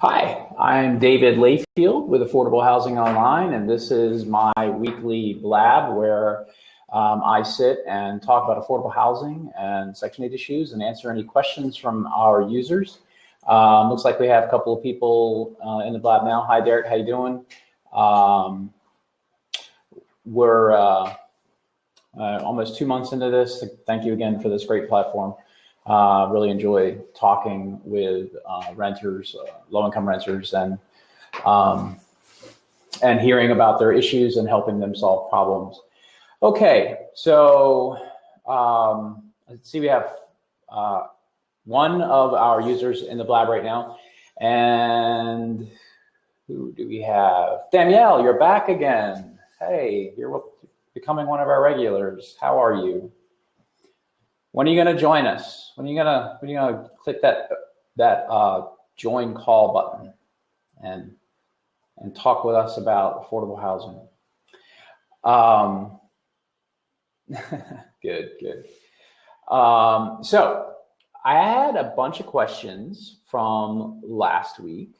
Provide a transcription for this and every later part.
Hi, I'm David Layfield with Affordable Housing Online, and this is my weekly blab where I sit and talk about affordable housing and Section 8 issues and answer any questions from our users. Looks like we have a couple of people in the blab now. Hi, Derek, how you doing? We're almost 2 months into this. Thank you again for this great platform. Really enjoy talking with renters, low-income renters, and hearing about their issues and helping them solve problems. Okay, so let's see. We have one of our users in the blab right now, and who do we have? Danielle, you're back again. Hey, you're becoming one of our regulars. How are you? When are you going to join us? When are you going to click that join call button and talk with us about affordable housing? Good. So I had a bunch of questions from last week,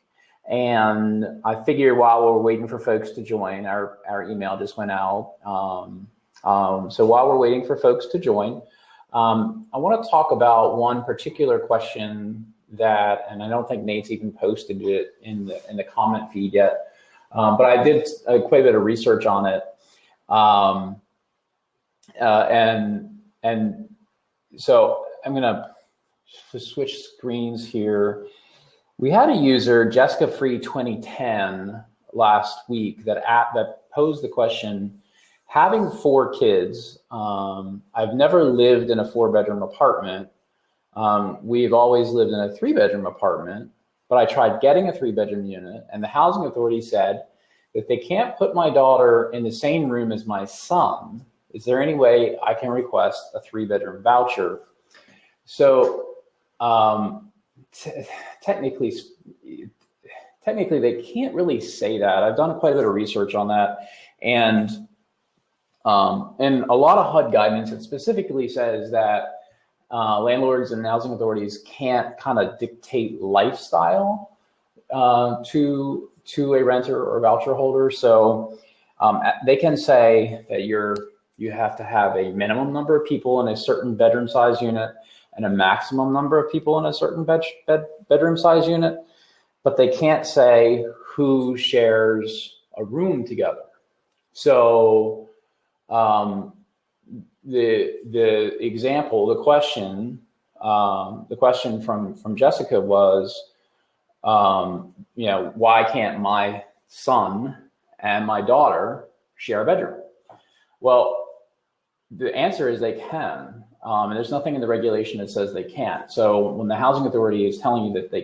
and I figured while we're waiting for folks to join, our email just went out. So while we're waiting for folks to join, I want to talk about one particular question that, and I don't think Nate's even posted it in the comment feed yet, but I did quite a bit of research on it, and so I'm gonna switch screens here. We had a user, Jessica Free 2010, last week that posed the question. Having 4 kids, I've never lived in a 4-bedroom apartment. We've always lived in a 3-bedroom apartment, but I tried getting a 3-bedroom unit, and the housing authority said that they can't put my daughter in the same room as my son. Is there any way I can request a 3-bedroom voucher? So technically, they can't really say that. I've done quite a bit of research on that, and a lot of HUD guidance, it specifically says that landlords and housing authorities can't kind of dictate lifestyle to a renter or voucher holder. So they can say that you have to have a minimum number of people in a certain bedroom size unit and a maximum number of people in a certain bedroom size unit, but they can't say who shares a room together. So the example, the question from Jessica was, why can't my son and my daughter share a bedroom? Well, the answer is they can, and there's nothing in the regulation that says they can't. So when the housing authority is telling you that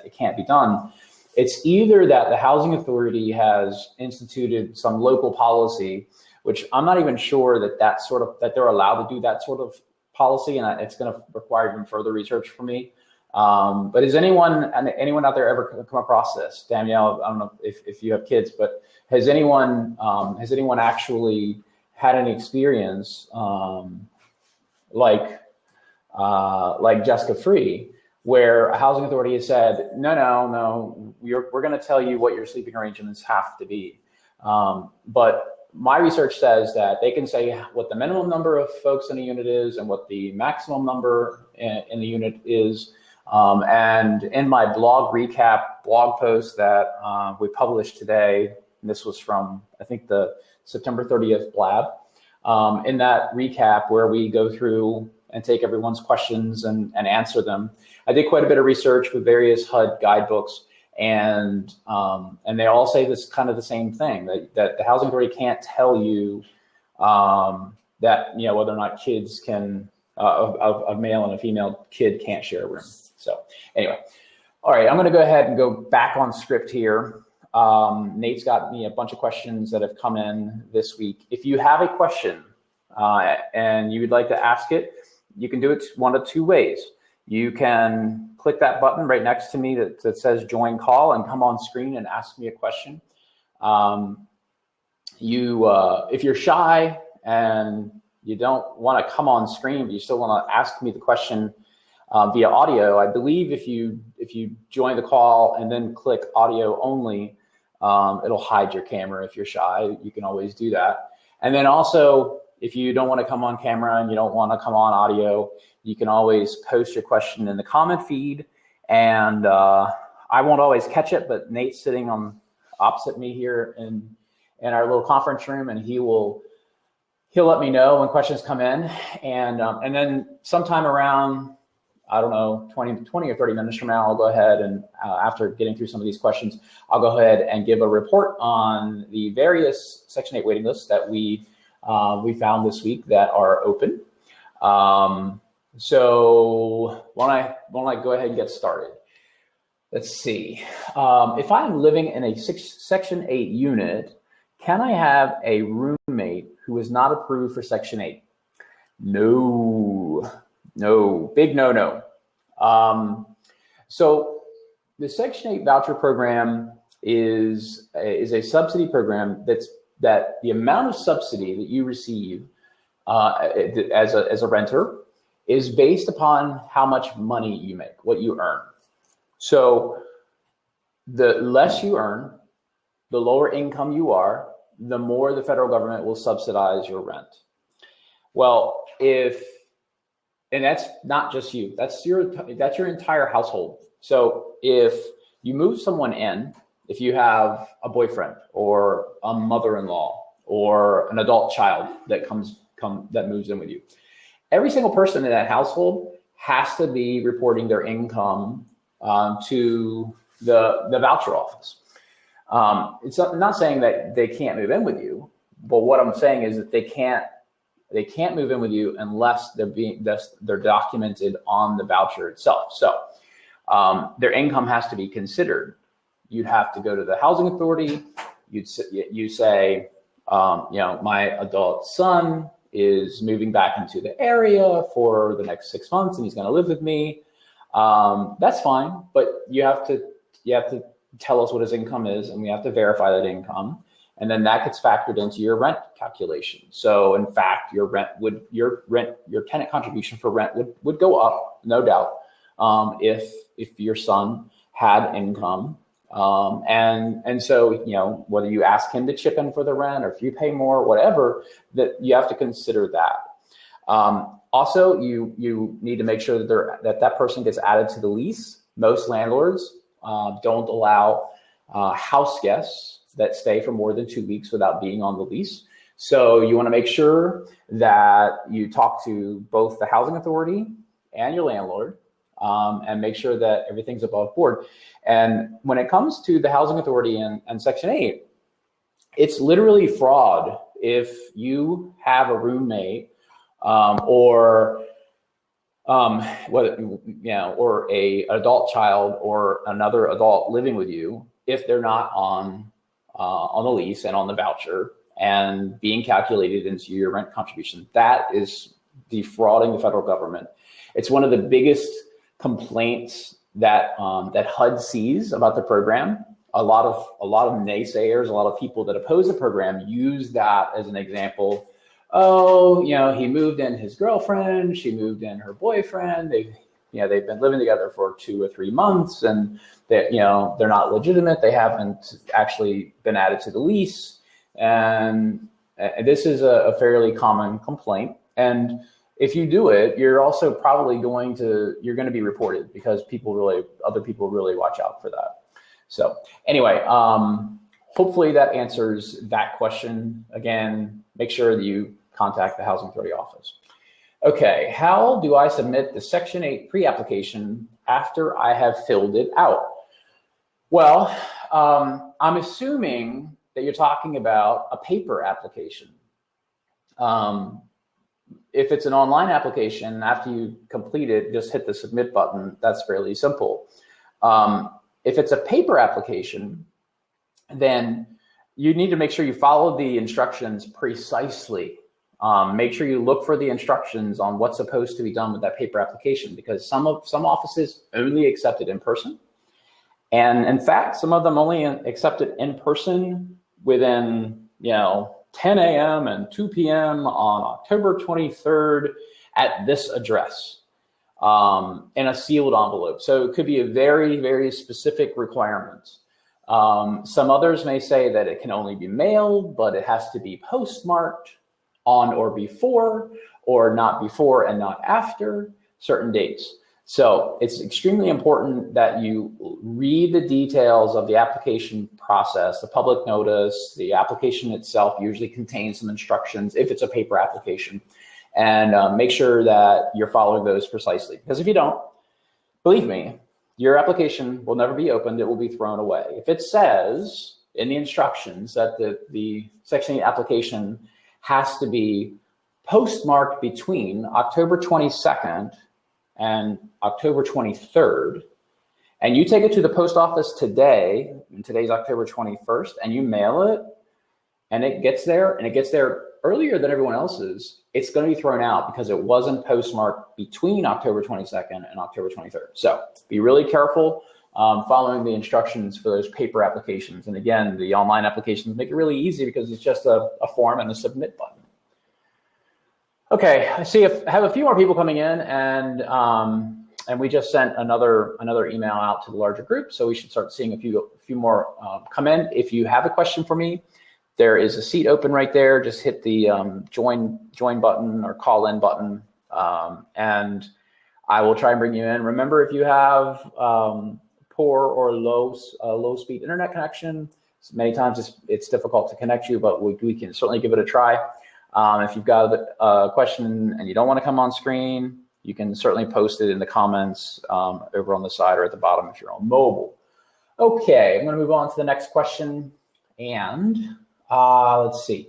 it can't be done, it's either that the housing authority has instituted some local policy, which I'm not even sure that they're allowed to do that sort of policy, and it's going to require even further research for me. But has anyone out there ever come across this? Danielle, I don't know if you have kids, but has anyone actually had any experience like Jessica Free, where a housing authority has said, no, we're going to tell you what your sleeping arrangements have to be, but my research says that they can say what the minimum number of folks in a unit is and what the maximum number in the unit is. And in my blog recap blog post that we published today, and this was from, I think, the September 30th blab, in that recap where we go through and take everyone's questions and answer them, I did quite a bit of research with various HUD guidebooks. And they all say this kind of the same thing, that the housing authority can't tell you that whether or not kids can a male and a female kid can't share a room. So anyway, all right, I'm going to go ahead and go back on script here. Nate's got me a bunch of questions that have come in this week. If you have a question and you would like to ask it, you can do it one of 2 ways. You can click that button right next to me that says join call and come on screen and ask me a question. If you're shy and you don't want to come on screen, but you still want to ask me the question, via audio. I believe if you join the call and then click audio only, it'll hide your camera if you're shy. You can always do that. And then also, if you don't want to come on camera and you don't want to come on audio, you can always post your question in the comment feed. And I won't always catch it, but Nate's sitting on opposite me here in our little conference room, and he'll let me know when questions come in. And then sometime around, I don't know, 20 or 30 minutes from now, I'll go ahead and after getting through some of these questions, I'll go ahead and give a report on the various Section 8 waiting lists that we found this week that are open. So why don't I go ahead and get started? Let's see. If I'm living in a Section 8 unit, can I have a roommate who is not approved for Section 8? No, big no. So the Section 8 voucher program is a subsidy program that the amount of subsidy that you receive as a renter is based upon how much money you make, what you earn. So the less you earn, the lower income you are, the more the federal government will subsidize your rent. Well, and that's not just you, that's your entire household. So if you move someone in, if you have a boyfriend or a mother-in-law or an adult child that moves in with you, every single person in that household has to be reporting their income to the voucher office. It's not saying that they can't move in with you, but what I'm saying is that they can't move in with you unless they're documented on the voucher itself. So their income has to be considered. You'd have to go to the housing authority. You say, my adult son is moving back into the area for the next 6 months and he's going to live with me. That's fine, but you have to tell us what his income is, and we have to verify that income, and then that gets factored into your rent calculation. So in fact, your tenant contribution for rent would go up, no doubt, if your son had income. And so, whether you ask him to chip in for the rent or if you pay more, whatever, that you have to consider that. Also, you need to make sure that person gets added to the lease. Most landlords don't allow house guests that stay for more than 2 weeks without being on the lease. So you want to make sure that you talk to both the housing authority and your landlord, and make sure that everything's above board. And when it comes to the housing authority and Section 8, it's literally fraud if you have a roommate or a adult child or another adult living with you, if they're not on the lease and on the voucher and being calculated into your rent contribution. That is defrauding the federal government. It's one of the biggest complaints that HUD sees about the program. A lot of naysayers, a lot of people that oppose the program use that as an example. Oh, he moved in his girlfriend, she moved in her boyfriend. They've been living together for 2 or 3 months, and they're not legitimate. They haven't actually been added to the lease, and this is a fairly common complaint. And if you do it, you're also probably going to be reported because other people really watch out for that. So anyway, hopefully that answers that question. Again, make sure that you contact the Housing Authority office. Okay, how do I submit the Section 8 pre-application after I have filled it out? Well, I'm assuming that you're talking about a paper application. If it's an online application, after you complete it, just hit the submit button. That's fairly simple. If it's a paper application, then you need to make sure you follow the instructions precisely. Make sure you look for the instructions on what's supposed to be done with that paper application, because some offices only accept it in person. And in fact, some of them only accept it in person within, 10 a.m. and 2 p.m. on October 23rd at this address. in a sealed envelope. So it could be a very, very specific requirement. Some others may say that it can only be mailed, but it has to be postmarked on or before, or not before and not after certain dates. So it's extremely important that you read the details of the application process, the public notice. The application itself usually contains some instructions if it's a paper application, and make sure that you're following those precisely. Because if you don't, believe me, your application will never be opened, it will be thrown away. If it says in the instructions that the Section 8 application has to be postmarked between October 22nd and October 23rd, and you take it to the post office today, and today's October 21st, and you mail it, and it gets there earlier than everyone else's, it's going to be thrown out because it wasn't postmarked between October 22nd and October 23rd. So be really careful following the instructions for those paper applications. And again, the online applications make it really easy because it's just a form and a submit button. Okay, I have a few more people coming in, and we just sent another email out to the larger group, so we should start seeing a few more come in. If you have a question for me, there is a seat open right there. Just hit the join button or call in button, and I will try and bring you in. Remember, if you have poor or low speed internet connection, many times it's difficult to connect you, but we can certainly give it a try. If you've got a question and you don't want to come on screen, you can certainly post it in the comments over on the side or at the bottom if you're on mobile. Okay, I'm going to move on to the next question. And let's see.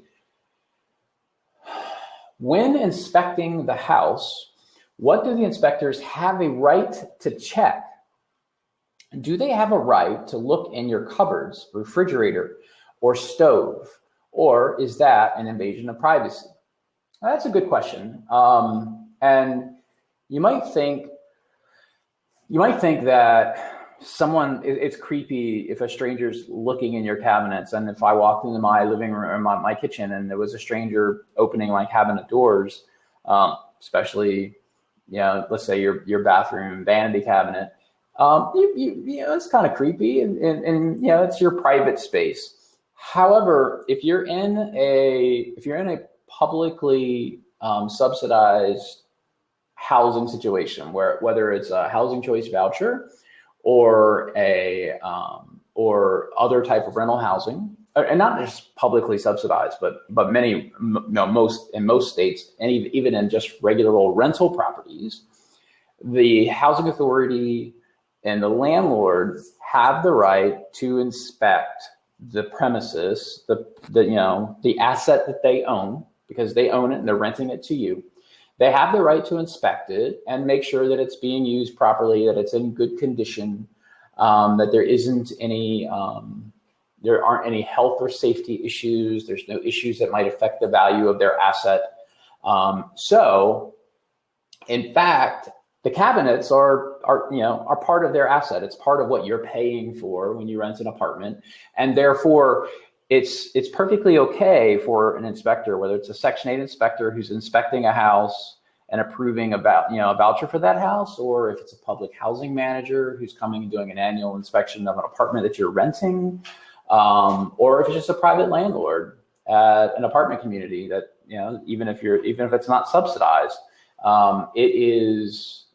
When inspecting the house, what do the inspectors have a right to check? Do they have a right to look in your cupboards, refrigerator, or stove? Or is that an invasion of privacy? Now, that's a good question. And you might think that it's creepy if a stranger's looking in your cabinets. And if I walked into my living room or my kitchen and there was a stranger opening my cabinet doors, especially, let's say your bathroom vanity cabinet, it's kind of creepy, and it's your private space. However, if you're in a publicly subsidized housing situation, whether it's a housing choice voucher or or other type of rental housing, and not just publicly subsidized, but in most states, and even in just regular old rental properties, the housing authority and the landlord have the right to inspect the premises, the asset that they own, because they own it and they're renting it to you. They have the right to inspect it and make sure that it's being used properly, that it's in good condition, that there aren't any health or safety issues. There's no issues that might affect the value of their asset. So, in fact, the cabinets are part of their asset. It's part of what you're paying for when you rent an apartment, and therefore it's perfectly okay for an inspector, whether it's a Section 8 inspector who's inspecting a house and approving a voucher for that house, or if it's a public housing manager who's coming and doing an annual inspection of an apartment that you're renting, or if it's just a private landlord at an apartment community that even if it's not subsidized,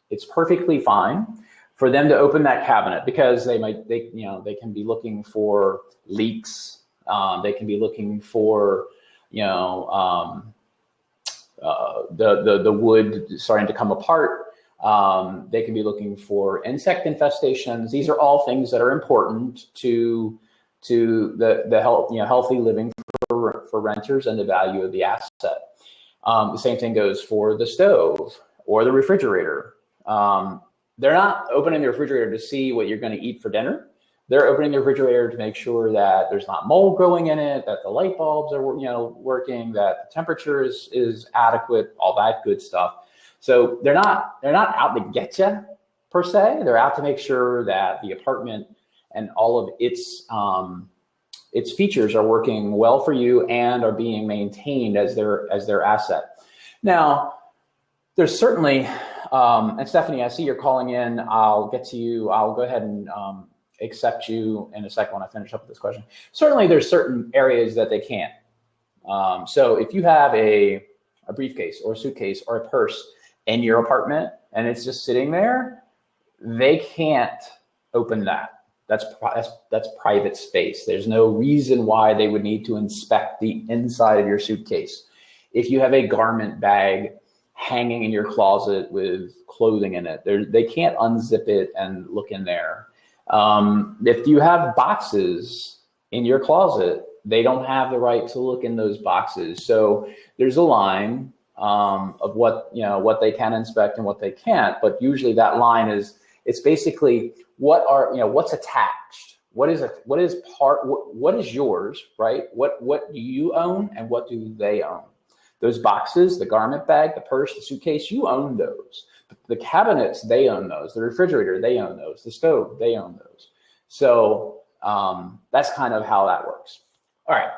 it's perfectly fine for them to open that cabinet, because they can be looking for leaks. They can be looking for the wood starting to come apart. They can be looking for insect infestations. These are all things that are important to the healthy living for renters and the value of the asset. The same thing goes for the stove or the refrigerator. They're not opening the refrigerator to see what you're going to eat for dinner. They're opening the refrigerator to make sure that there's not mold growing in it, that the light bulbs are working, that the temperature is adequate, all that good stuff. So they're not out to get you per se. They're out to make sure that the apartment and all of its features are working well for you and are being maintained as their asset. Now, there's certainly And Stephanie, I see you're calling in. I'll get to you. I'll go ahead and accept you in a second when I finish up with this question. Certainly, there's certain areas that they can't. So if you have a briefcase or a suitcase or a purse in your apartment and it's just sitting there, they can't open that. That's private space. There's no reason why they would need to inspect the inside of your suitcase. If you have a garment bag hanging in your closet with clothing in it, they can't unzip it and look in there. If you have boxes in your closet, they don't have the right to look in those boxes. So there's a line of what they can inspect and what they can't. But usually that line it's basically what's attached. What is yours, right? What do you own and what do they own? Those boxes, the garment bag, the purse, the suitcase, you own those. The cabinets, they own those. The refrigerator, they own those. The stove, they own those. So that's kind of how that works. All right.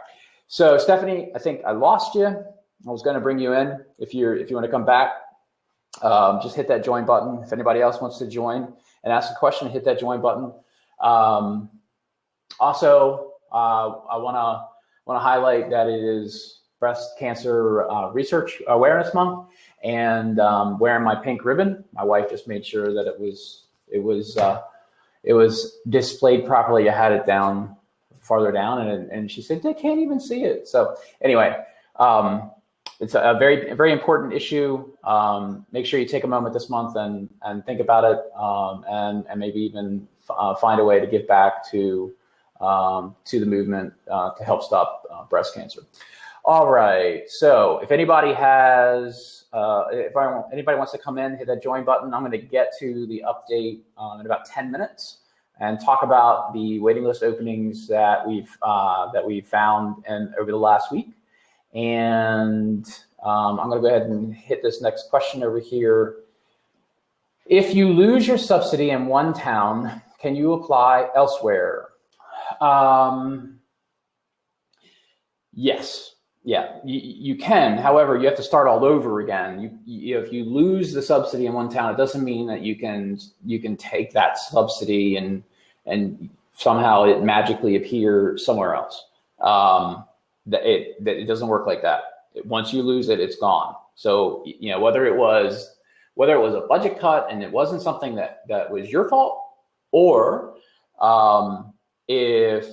So Stephanie, I think I lost you. I was going to bring you in. If you want to come back, just hit that join button. If anybody else wants to join and ask a question, hit that join button. Also, I want to highlight that it is Breast Cancer Research Awareness Month, and wearing my pink ribbon. My wife just made sure that it was displayed properly. I had it down farther down, and she said they can't even see it. So anyway, it's a very, very important issue. Make sure you take a moment this month and think about it, and maybe even find a way to give back to the movement to help stop breast cancer. All right. So if anybody has, anybody wants to come in, hit that join button. I'm going to get to the update in about 10 minutes and talk about the waiting list openings that we've found over the last week. And I'm going to go ahead and hit this next question over here. If you lose your subsidy in one town, can you apply elsewhere? Yes. Yeah, you can. However, you have to start all over again. If you lose the subsidy in one town, it doesn't mean that you can take that subsidy and somehow it magically appear somewhere else. It doesn't work like that. Once you lose it, it's gone. So whether it was a budget cut and it wasn't something that was your fault, or if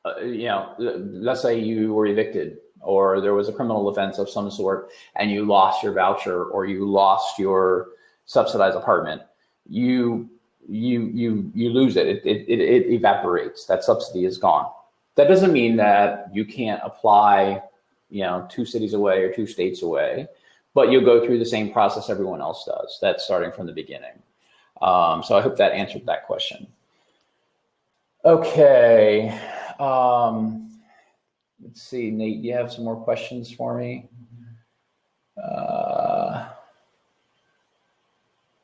let's say you were evicted or there was a criminal offense of some sort and you lost your voucher or you lost your subsidized apartment, you lose it. It evaporates. That subsidy is gone. That doesn't mean that you can't apply, 2 cities away or 2 states away, but you'll go through the same process everyone else does. That's starting from the beginning. So I hope that answered that question. Okay. Let's see, Nate, do you have some more questions for me?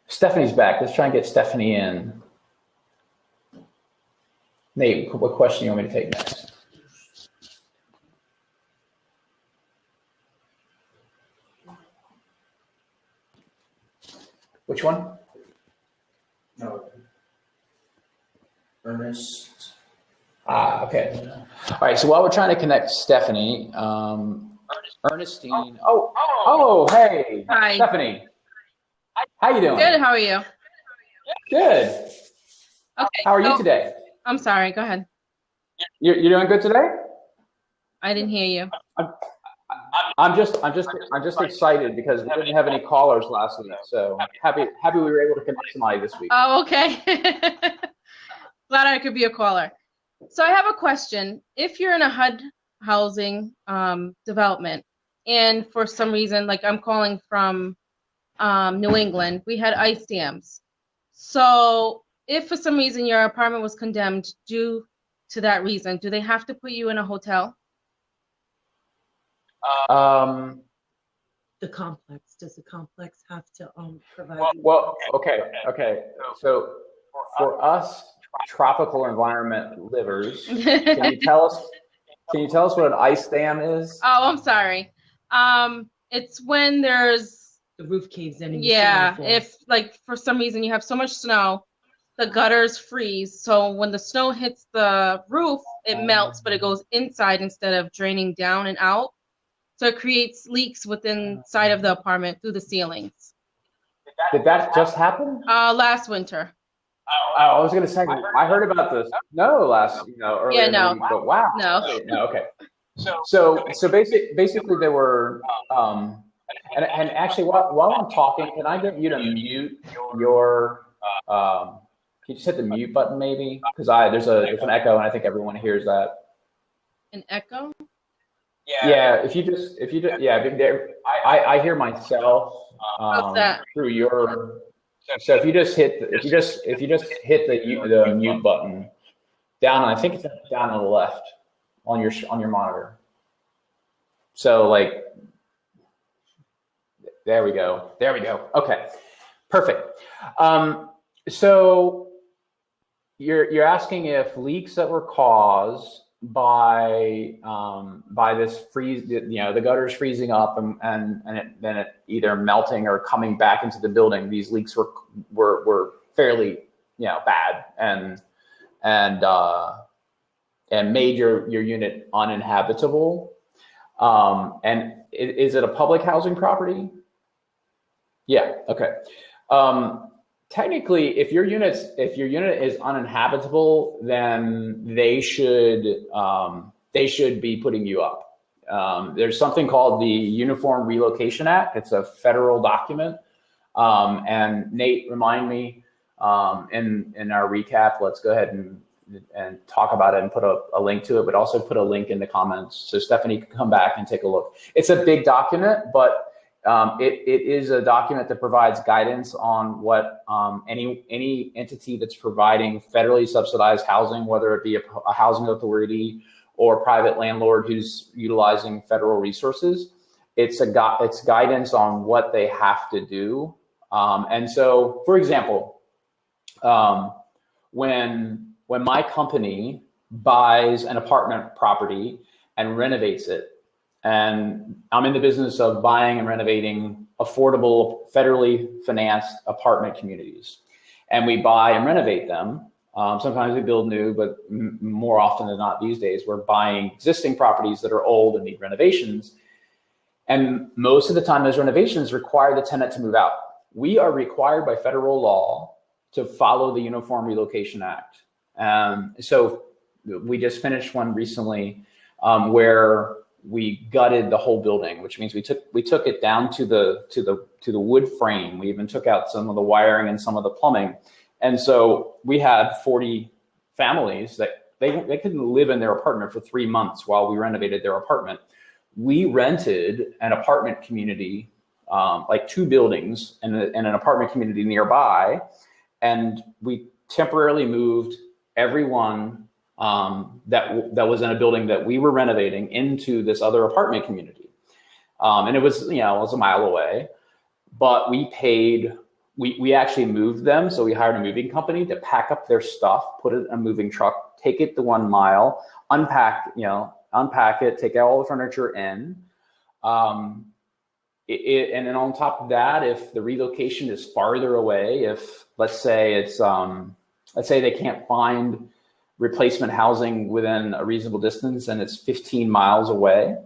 Stephanie's back. Let's try and get Stephanie in. Nate, what question do you want me to take next? Which one? No. Ernest. Okay. All right. So while we're trying to connect Stephanie, Ernestine. Oh, hey. Hi. Stephanie. How you doing? Good. How are you? Good. Okay. How are you today? I'm sorry. Go ahead. You're doing good today? I didn't hear you. I'm just excited because we didn't have any callers last week. So happy we were able to connect somebody this week. Oh, okay. Glad I could be a caller. So I have a question. If you're in a HUD housing development, and for some reason, like I'm calling from New England, we had ice dams. So if for some reason your apartment was condemned due to that reason, do they have to put you in a hotel? The complex, does the complex have to provide? Well, okay. So for us tropical environment livers, can you tell us what an ice dam is? Oh, I'm sorry. It's when there's, The roof caves in and you see yeah, waterfalls. if like for some reason you have so much snow, the gutters freeze. So when the snow hits the roof, it melts, but it goes inside instead of draining down and out. So it creates leaks within inside of the apartment through the ceilings. Did that just happen? Last winter. Oh, I was gonna say I heard about this. No, earlier Yeah, in the no. week, but wow. No. No, okay. So basically there were and actually while I'm talking, can I get you to mute your can you just hit the mute button maybe? Because there's an echo and I think everyone hears that. An echo? Yeah, if you just I hear myself What's that? through your. So if you just hit the mute button down, I think it's down on the left on your monitor. So like, there we go. Okay, perfect. So you're asking if leaks that were caused by this freeze, the gutters freezing up and then it either melting or coming back into the building. These leaks were fairly bad and made your unit uninhabitable. And is it a public housing property? Yeah. Okay. Technically, if your unit is uninhabitable, then they should be putting you up. There's something called the Uniform Relocation Act. It's a federal document. And Nate, remind me in our recap. Let's go ahead and talk about it and put a link to it, but also put a link in the comments so Stephanie can come back and take a look. It's a big document, but it is a document that provides guidance on what any entity that's providing federally subsidized housing, whether it be a housing authority or a private landlord who's utilizing federal resources, it's guidance on what they have to do. And so, for example, when my company buys an apartment property and renovates it, and I'm in the business of buying and renovating affordable, federally financed apartment communities. And we buy and renovate them. Sometimes we build new, but more often than not these days, we're buying existing properties that are old and need renovations. And most of the time, those renovations require the tenant to move out. We are required by federal law to follow the Uniform Relocation Act. So we just finished one recently where we gutted the whole building, which means we took it down to the wood frame. We even took out some of the wiring and some of the plumbing. And so we had 40 families that they couldn't live in their apartment for 3 months while we renovated their apartment. We rented an apartment community, like 2 buildings and an apartment community nearby. And we temporarily moved everyone that was in a building that we were renovating into this other apartment community. And it was, it was a mile away, but we actually moved them. So we hired a moving company to pack up their stuff, put it in a moving truck, take it the 1 mile, unpack it, take all the furniture in. And then on top of that, if the relocation is farther away, if let's say they can't find replacement housing within a reasonable distance and it's 15 miles away,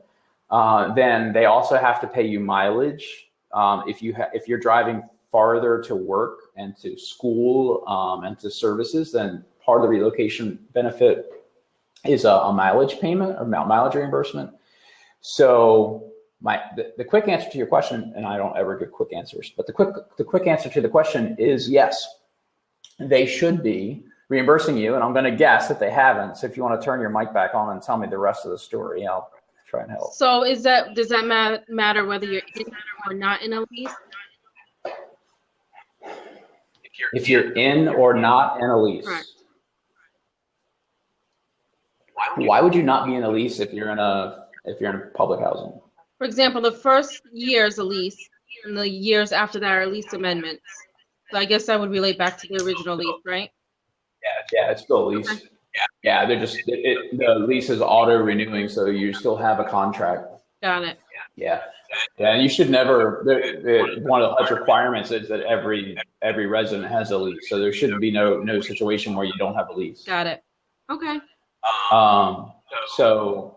then they also have to pay you mileage. If you're driving farther to work and to school and to services, then part of the relocation benefit is a mileage payment or mileage reimbursement. So the quick answer to your question, and I don't ever give quick answers, but the quick answer to the question is yes, they should be reimbursing you, and I'm going to guess that they haven't. So if you want to turn your mic back on and tell me the rest of the story, I'll try and help. So does that matter whether you're in or not in a lease? If you're in or not in a lease. Correct. Why would you not be in a lease if you're in public housing? For example, the first year is a lease, and the years after that are lease amendments. So I guess that would relate back to the original lease, right? Yeah, it's still a lease. Okay. Yeah, they're just the lease is auto renewing, so you still have a contract. Got it. Yeah. Yeah, and you should never. One of the HUD's requirements is that every resident has a lease, so there shouldn't be no situation where you don't have a lease. Got it. Okay. So.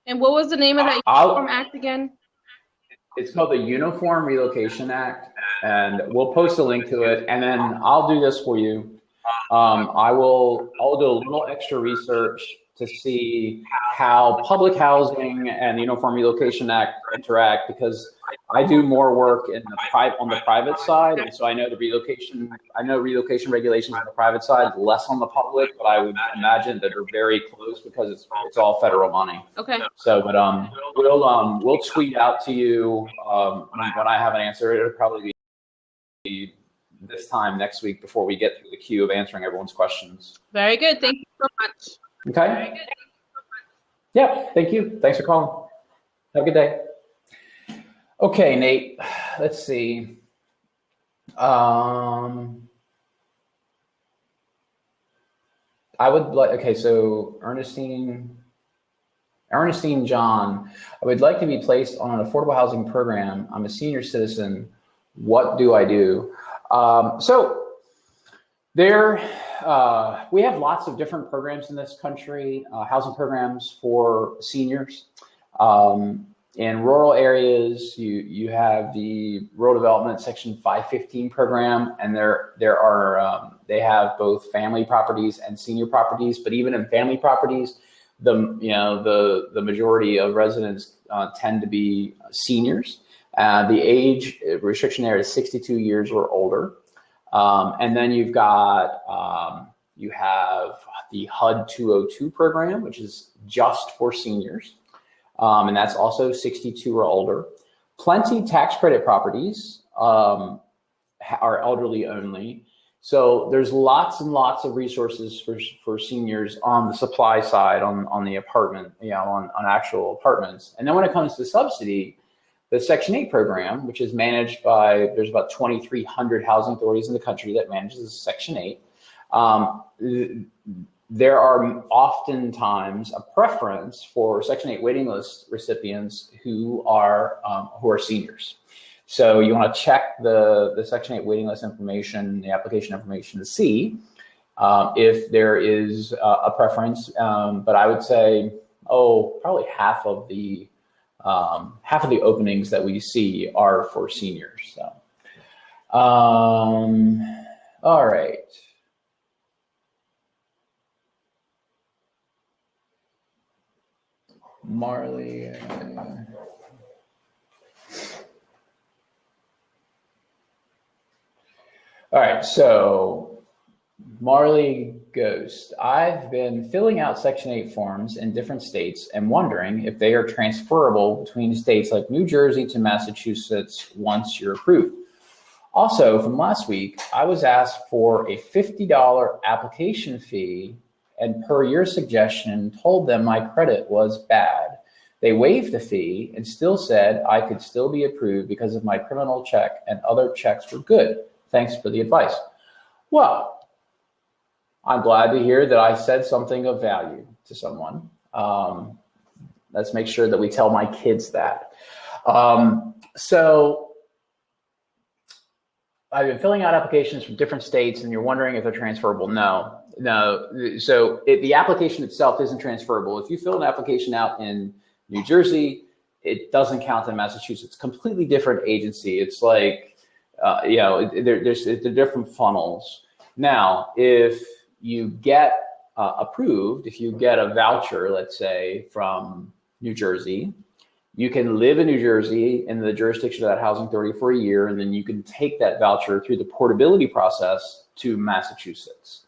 And what was the name of that Uniform Act again? It's called the Uniform Relocation Act, and we'll post a link to it. And then I'll do this for you. I'll do a little extra research to see how public housing and the Uniform Relocation Act interact, because I do more work on the private side, and so I know relocation regulations on the private side, less on the public, but I would imagine that they're very close because it's all federal money. Okay. So, but we'll tweet out to you when I have an answer. It'll probably be this time next week before we get through the queue of answering everyone's questions. Very good. Thank you so much. Okay. Very good. Yeah, thank you. Thanks for calling. Have a good day. Okay, Nate, let's see. I would like, okay, so Ernestine John, I would like to be placed on an affordable housing program. I'm a senior citizen. What do I do? We have lots of different programs in this country, housing programs for seniors. In rural areas, you have the Rural Development Section 515 program, and they have both family properties and senior properties. But even in family properties, the majority of residents tend to be seniors. The age restriction there is 62 years or older. And then you have the HUD 202 program, which is just for seniors. And that's also 62 or older. Plenty tax credit properties are elderly only. So there's lots and lots of resources for seniors on the supply side, on the apartment, on actual apartments. And then when it comes to subsidy, the Section 8 program, which is managed by, there's about 2,300 housing authorities in the country that manages Section 8. There are oftentimes a preference for Section 8 waiting list recipients who are seniors. So you want to check the Section 8 waiting list information, the application information, to see if there is a preference. But I would say, probably half of the openings that we see are for seniors. So, all right. Marley. All right, so Marley Ghost. I've been filling out Section 8 forms in different states and wondering if they are transferable between states like New Jersey to Massachusetts once you're approved. Also, from last week, I was asked for a $50 application fee, and per your suggestion, told them my credit was bad. They waived the fee and still said I could still be approved because of my criminal check and other checks were good. Thanks for the advice. Well, I'm glad to hear that I said something of value to someone. Let's make sure that we tell my kids that. So I've been filling out applications from different states and you're wondering if they're transferable. No. So the application itself isn't transferable. If you fill an application out in New Jersey, it doesn't count in Massachusetts. Completely different agency. It's like, they're different funnels. Now, if you get approved, if you get a voucher, let's say, from New Jersey, you can live in New Jersey in the jurisdiction of that housing authority for a year, and then you can take that voucher through the portability process to Massachusetts.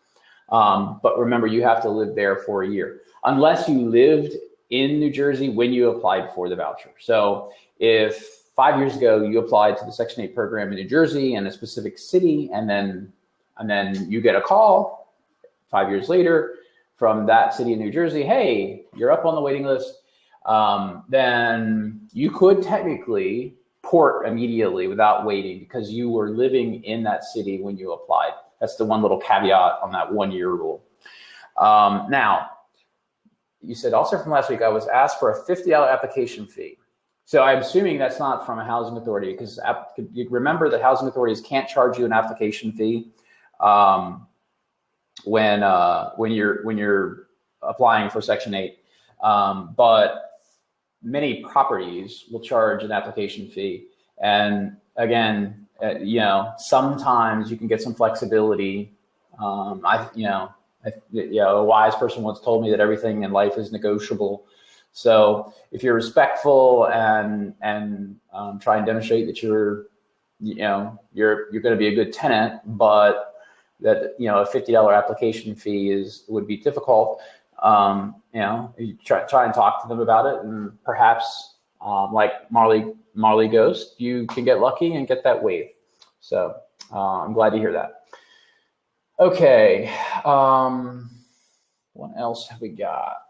But remember, you have to live there for a year, unless you lived in New Jersey when you applied for the voucher. So if 5 years ago you applied to the Section 8 program in New Jersey in a specific city, and then you get a call 5 years later from that city in New Jersey, hey, you're up on the waiting list, then you could technically port immediately without waiting because you were living in that city when you applied. That's the one little caveat on that 1 year rule. Now, you said also from last week, I was asked for a $50 application fee. So I'm assuming that's not from a housing authority, because you remember that housing authorities can't charge you an application fee when you're applying for Section 8. But many properties will charge an application fee. And again, sometimes you can get some flexibility. A wise person once told me that everything in life is negotiable. So if you're respectful and try and demonstrate that you're going to be a good tenant, but that a $50 application fee would be difficult. You try and talk to them about it, and perhaps like Marley Ghost, you can get lucky and get that waived. So I'm glad to hear that. Okay, what else have we got?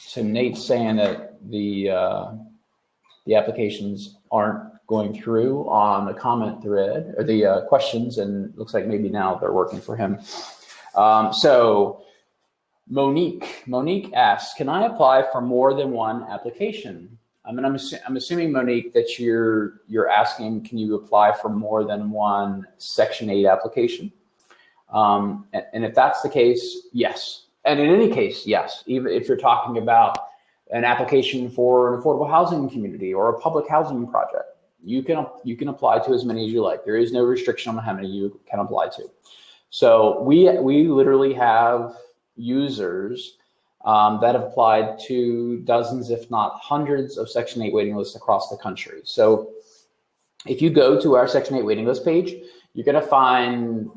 So Nate's saying that the applications aren't going through on the comment thread or the questions, and looks like maybe now they're working for him. So Monique asks, can I apply for more than one application? I'm assuming, Monique, that you're asking, can you apply for more than one Section 8 application? And if that's the case, yes. And in any case, yes. Even if you're talking about an application for an affordable housing community or a public housing project, you can apply to as many as you like. There is no restriction on how many you can apply to. So we literally have users that have applied to dozens, if not hundreds, of Section 8 waiting lists across the country. So if you go to our Section 8 waiting list page, you're going to find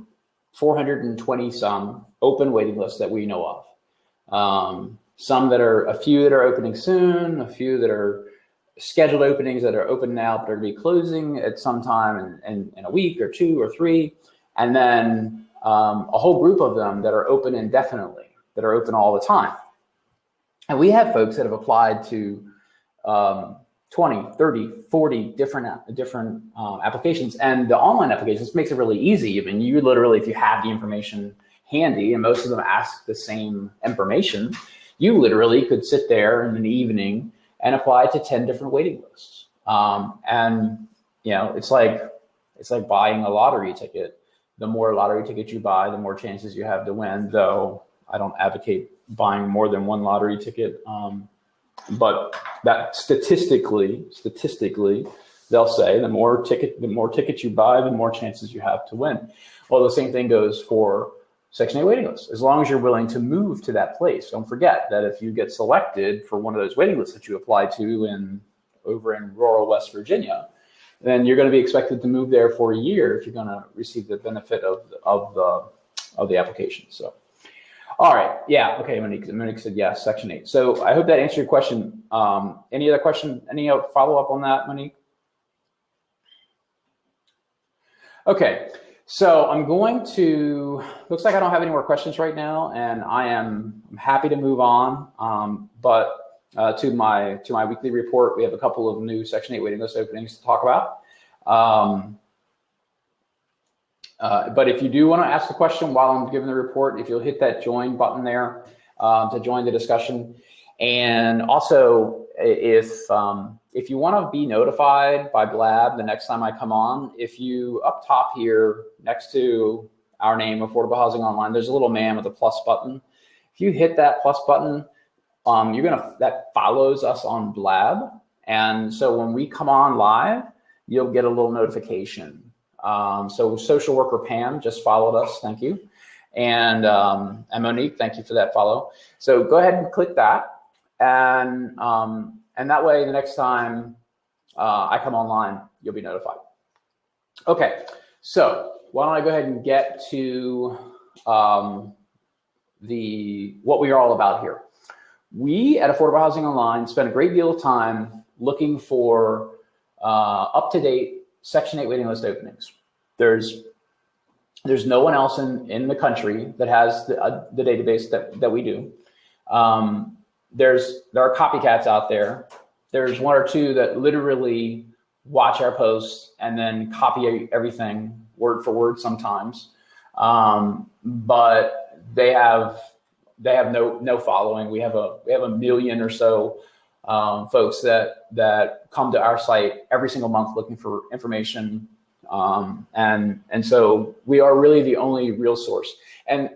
420 some open waiting lists that we know of. A few that are opening soon, a few that are scheduled openings that are open now but are going to be closing at some time in a week or 2 or 3, and then a whole group of them that are open indefinitely, that are open all the time. And we have folks that have applied to 20, 30, 40 different applications. And the online applications makes it really easy. I mean, you literally, if you have the information handy, and most of them ask the same information, you literally could sit there in an evening and apply to 10 different waiting lists. It's like buying a lottery ticket. The more lottery tickets you buy, the more chances you have to win, though I don't advocate buying more than one lottery ticket. But that statistically, they'll say the more tickets you buy, the more chances you have to win. Well, the same thing goes for Section 8 waiting lists. As long as you're willing to move to that place. Don't forget that if you get selected for one of those waiting lists that you apply to over in rural West Virginia, then you're going to be expected to move there for a year if you're going to receive the benefit of the application. So. All right. Yeah. Okay. Monique said yes, Section 8. So I hope that answered your question. Any other question? Any follow up on that, Monique? Okay. So I'm going to, looks like I don't have any more questions right now, and I'm happy to move on. But to my weekly report, we have a couple of new Section 8 waiting list openings to talk about. But if you do want to ask a question while I'm giving the report, if you'll hit that join button there to join the discussion. And also, if you want to be notified by Blab the next time I come on, if you up top here next to our name, Affordable Housing Online, there's a little man with a plus button. If you hit that plus button, that follows us on Blab. And so when we come on live, you'll get a little notification. So social worker Pam just followed us. Thank you. And Monique, thank you for that follow. So go ahead and click that. And that way, the next time I come online, you'll be notified. Okay. So why don't I go ahead and get to what we are all about here. We at Affordable Housing Online spend a great deal of time looking for up-to-date Section 8 waiting list openings. There's no one else in the country that has the database that we do. There are copycats out there. There's one or two that literally watch our posts and then copy everything word for word sometimes. But they have they have no following. We have a million or so folks that come to our site every single month looking for information, and so we are really the only real source. And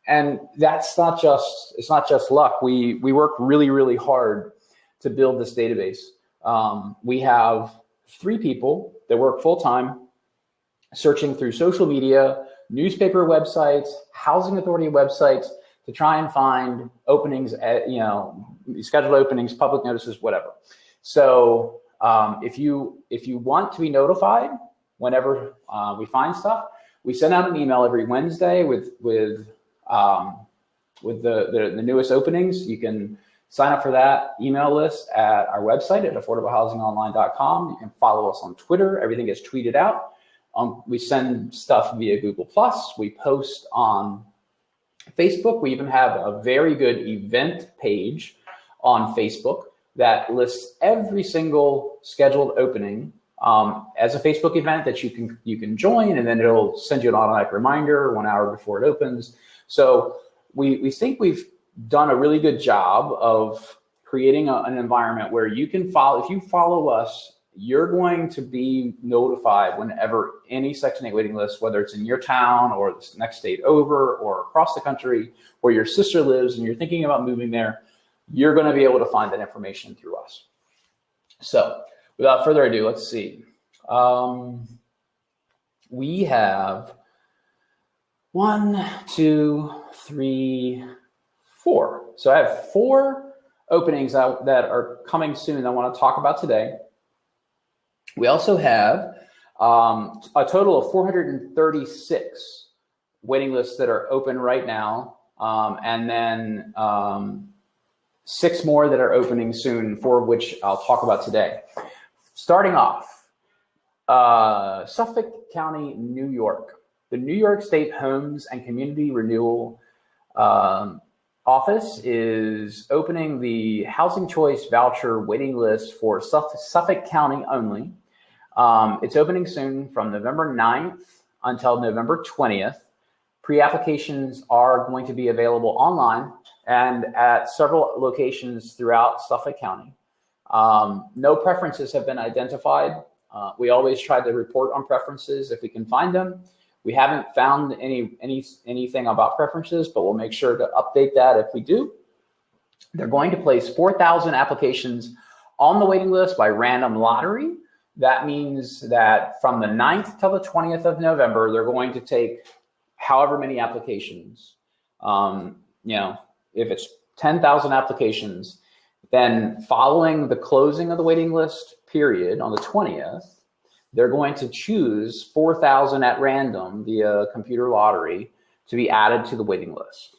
it's not just luck. We work really hard to build this database. We have 3 people that work full time, searching through social media, newspaper websites, housing authority websites to try and find openings at, scheduled openings, public notices, whatever. So if you want to be notified whenever we find stuff, we send out an email every Wednesday with the newest openings. You can sign up for that email list at our website at affordableHousingOnline.com. You can follow us on Twitter. Everything gets tweeted out. We send stuff via Google+. We post on Facebook. We even have a very good event page on Facebook that lists every single scheduled opening as a Facebook event that you can join, and then it'll send you an automatic reminder 1 hour before it opens. So we think we've done a really good job of creating an environment where you can follow. If you follow us, you're going to be notified whenever any Section 8 waiting list, whether it's in your town or the next state over or across the country where your sister lives and you're thinking about moving there, you're going to be able to find that information through us. So without further ado, let's see. We have 1, 2, 3, 4. So I have 4 openings that are coming soon I want to talk about today. We also have a total of 436 waiting lists that are open right now, and then 6 more that are opening soon, 4 of which I'll talk about today. Starting off, Suffolk County, New York. The New York State Homes and Community Renewal Office is opening the Housing Choice Voucher waiting list for Suffolk County only. It's opening soon from November 9th until November 20th. Pre-applications are going to be available online and at several locations throughout Suffolk County. No preferences have been identified. We always try to report on preferences if we can find them. We haven't found anything about preferences, but we'll make sure to update that if we do. They're going to place 4,000 applications on the waiting list by random lottery. That means that from the 9th till the 20th of November, they're going to take however many applications. If it's 10,000 applications, then following the closing of the waiting list period on the 20th, they're going to choose 4,000 at random via computer lottery to be added to the waiting list.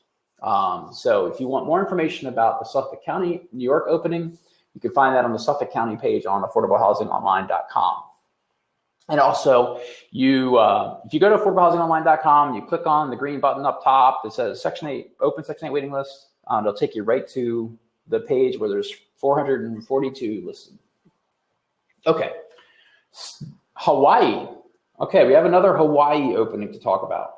So if you want more information about the Suffolk County, New York opening, you can find that on the Suffolk County page on affordableHousingOnline.com. And also, if you go to affordableHousingOnline.com, you click on the green button up top that says Section 8, Open Section 8 Waiting List. It'll take you right to the page where there's 442 listed. Okay, Hawaii. Okay, we have another Hawaii opening to talk about.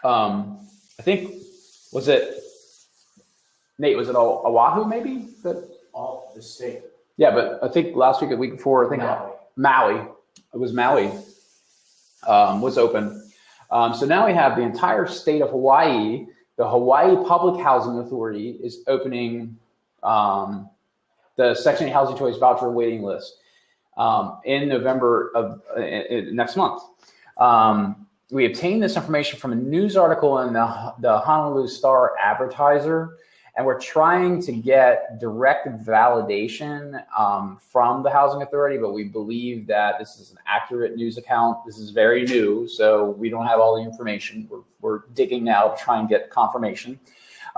I think, Nate, was it Oahu maybe? All the state. Yeah, but I think last week, the week before, I think Maui. It was Maui was open. So now we have the entire state of Hawaii. The Hawaii Public Housing Authority is opening the Section 8 Housing Choice Voucher waiting list in November of next month. We obtained this information from a news article in the Honolulu Star Advertiser, and we're trying to get direct validation from the Housing Authority, but we believe that this is an accurate news account. This is very new, so we don't have all the information. We're digging now to try and get confirmation.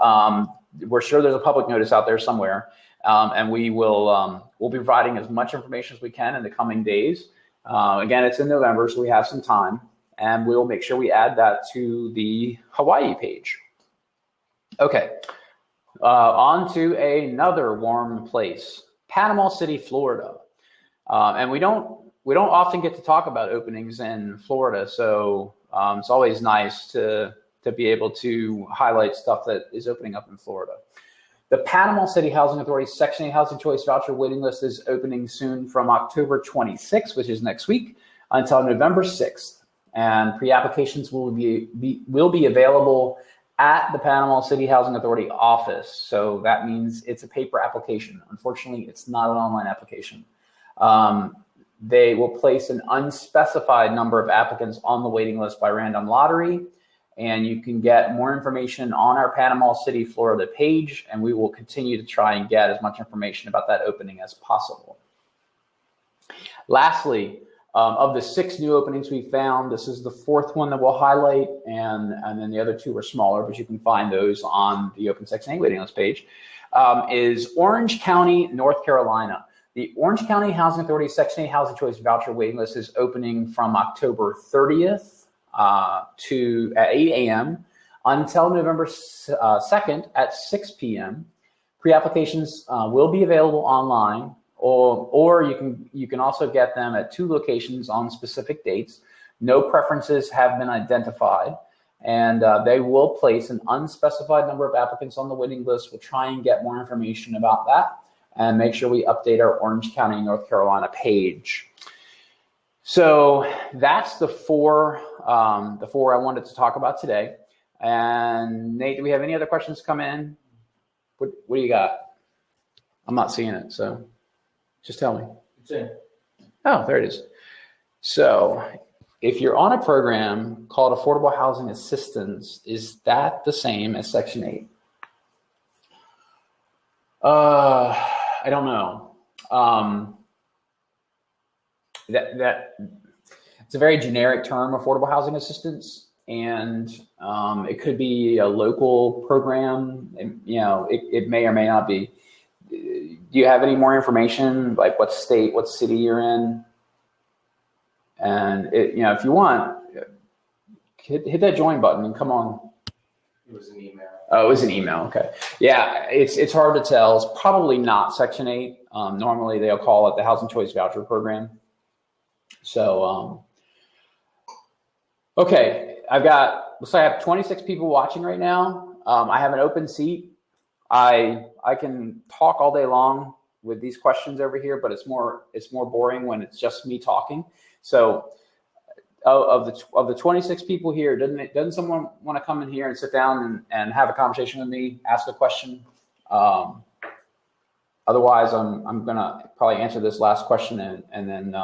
We're sure there's a public notice out there somewhere, and we'll be providing as much information as we can in the coming days. Again, it's in November, so we have some time, and we'll make sure we add that to the Hawaii page. Okay. On to another warm place, Panama City, Florida. And we don't often get to talk about openings in Florida, so it's always nice to to be able to highlight stuff that is opening up in Florida. The Panama City Housing Authority Section 8 Housing Choice Voucher waiting list is opening soon from October 26th, which is next week, until November 6th. And pre-applications will be available at the Panama City Housing Authority office. So that means it's a paper application. Unfortunately, it's not an online application. They will place an unspecified number of applicants on the waiting list by random lottery. And you can get more information on our Panama City, Florida page, and we will continue to try and get as much information about that opening as possible. Lastly, of the 6 new openings we found, this is the 4th one that we'll highlight, and then the other 2 are smaller, but you can find those on the Open Section 8 waiting list page, is Orange County, North Carolina. The Orange County Housing Authority Section 8 Housing Choice Voucher waiting list is opening from October 30th to at 8 a.m. until November 2nd at 6 p.m. Pre-applications will be available online, or you can also get them at 2 locations on specific dates. No preferences have been identified, and they will place an unspecified number of applicants on the waiting list. We'll try and get more information about that and make sure we update our Orange County, North Carolina page. So that's the 4 I wanted to talk about today. And Nate, do we have any other questions come in? What do you got? I'm not seeing it, so just tell me. It's in. Oh, there it is. So if you're on a program called Affordable Housing Assistance, is that the same as Section 8? I don't know. That it's a very generic term, affordable housing assistance, and it could be a local program. And, it may or may not be. Do you have any more information, like what state, what city you're in? And if you want, hit that join button and come on. It was an email. Oh, it was an email. Okay. Yeah, it's hard to tell. It's probably not Section 8. Normally they'll call it the Housing Choice Voucher Program. So, okay, looks like I have 26 people watching right now. I have an open seat. I can talk all day long with these questions over here, but it's more boring when it's just me talking. So, of the 26 people here, doesn't someone want to come in here and sit down and have a conversation with me, ask a question? Otherwise, I'm gonna probably answer this last question and then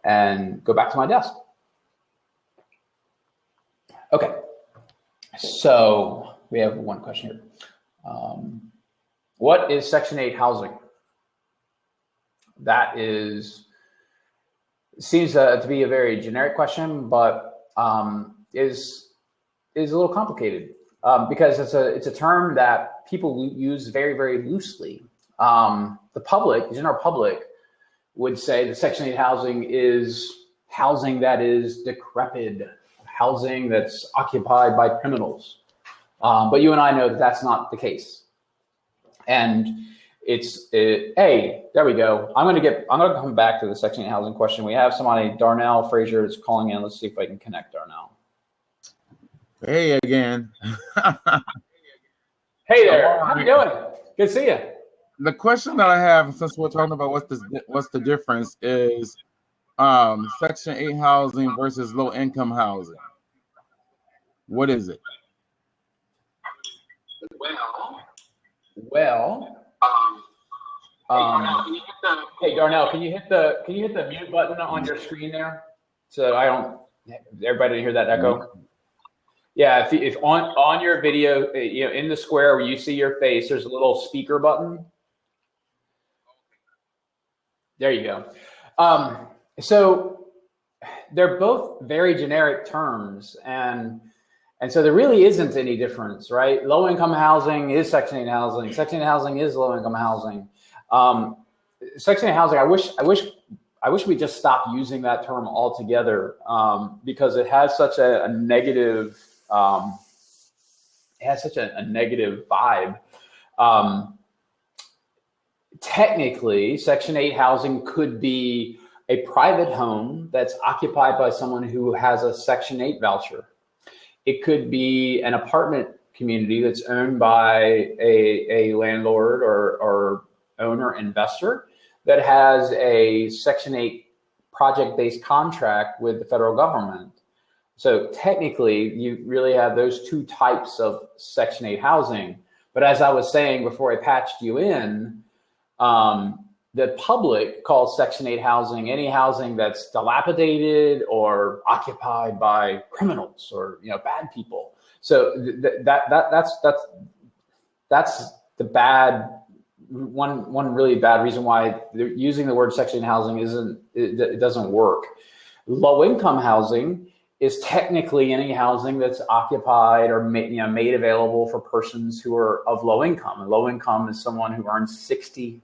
and go back to my desk. Okay, so we have one question here. What is Section 8 housing? That seems to be a very generic question, but is a little complicated because it's a term that people use very, very loosely. The general public would say that Section 8 housing is housing that is decrepit, housing that's occupied by criminals. But you and I know that that's not the case. And there we go. I'm gonna come back to the Section 8 housing question. We have somebody, Darnell Frazier, is calling in. Let's see if I can connect Darnell. Hey again. Hey there. How you doing? Good to see you. The question that I have, since we're talking about what's the difference, is Section 8 housing versus low income housing. What is it? Well. Hey Darnell, can you hit the mute button on your screen there, so everybody hear that echo? Yeah, if on your video, in the square where you see your face, there's a little speaker button. There you go. So they're both very generic terms, and so there really isn't any difference, right? Low income housing is Section 8 housing. Section 8 housing is low income housing. Section 8 housing, I wish we just stopped using that term altogether, because it has such a negative negative vibe. Technically, Section 8 housing could be a private home that's occupied by someone who has a Section 8 voucher. It could be an apartment community that's owned by a landlord or owner investor that has a Section 8 project-based contract with the federal government. So technically, you really have those two types of Section 8 housing. But as I was saying before I patched you in, the public calls Section 8 housing any housing that's dilapidated or occupied by criminals or bad people. So that's the bad one really bad reason why using the word Section 8 housing it doesn't work. Low income housing is technically any housing that's occupied or made available for persons who are of low income. And low income is someone who earns 60%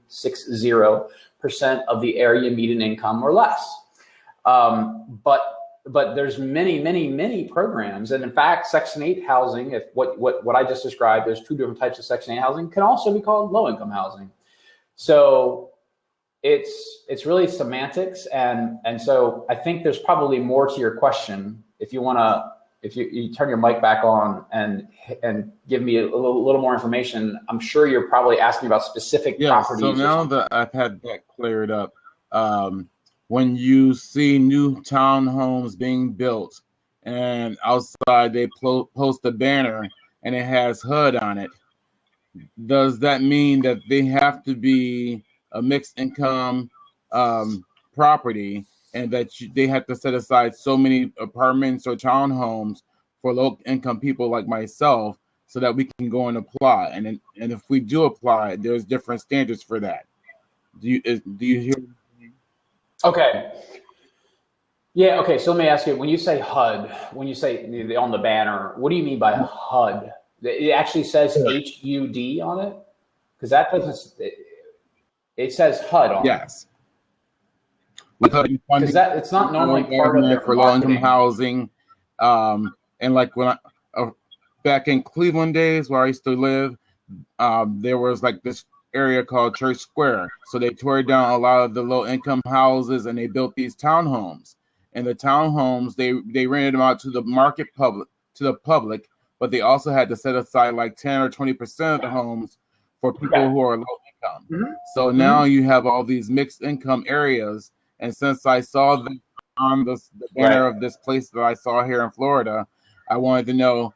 of the area median income or less. But there's many programs, and in fact, Section 8 housing, if what I just described, there's two different types of Section 8 housing, can also be called low income housing. So it's really semantics, and so I think there's probably more to your question. If you turn your mic back on and give me a little more information, I'm sure you're probably asking about specific properties. So now that I've had that cleared up, when you see new townhomes being built and outside they post a banner and it has HUD on it, does that mean that they have to be a mixed income property and that they have to set aside so many apartments or townhomes for low income people like myself so that we can go and apply? And if we do apply, there's different standards for that. Do you hear? Okay. Yeah. Okay. So let me ask you: when you say HUD, when you say on the banner, what do you mean by HUD? It actually says HUD on it, because that doesn't. It says HUD on it. Yes. Because it's not normally part of their for low income housing, and like when I back in Cleveland days where I used to live, there was like this area called Church Square. So they tore down a lot of the low income houses and they built these townhomes. And the townhomes, they rented them out to the public, but they also had to set aside like 10 or 20% of the homes for people who are low income. Mm-hmm. So now you have all these mixed income areas. And since I saw them on the banner of this place that I saw here in Florida, I wanted to know,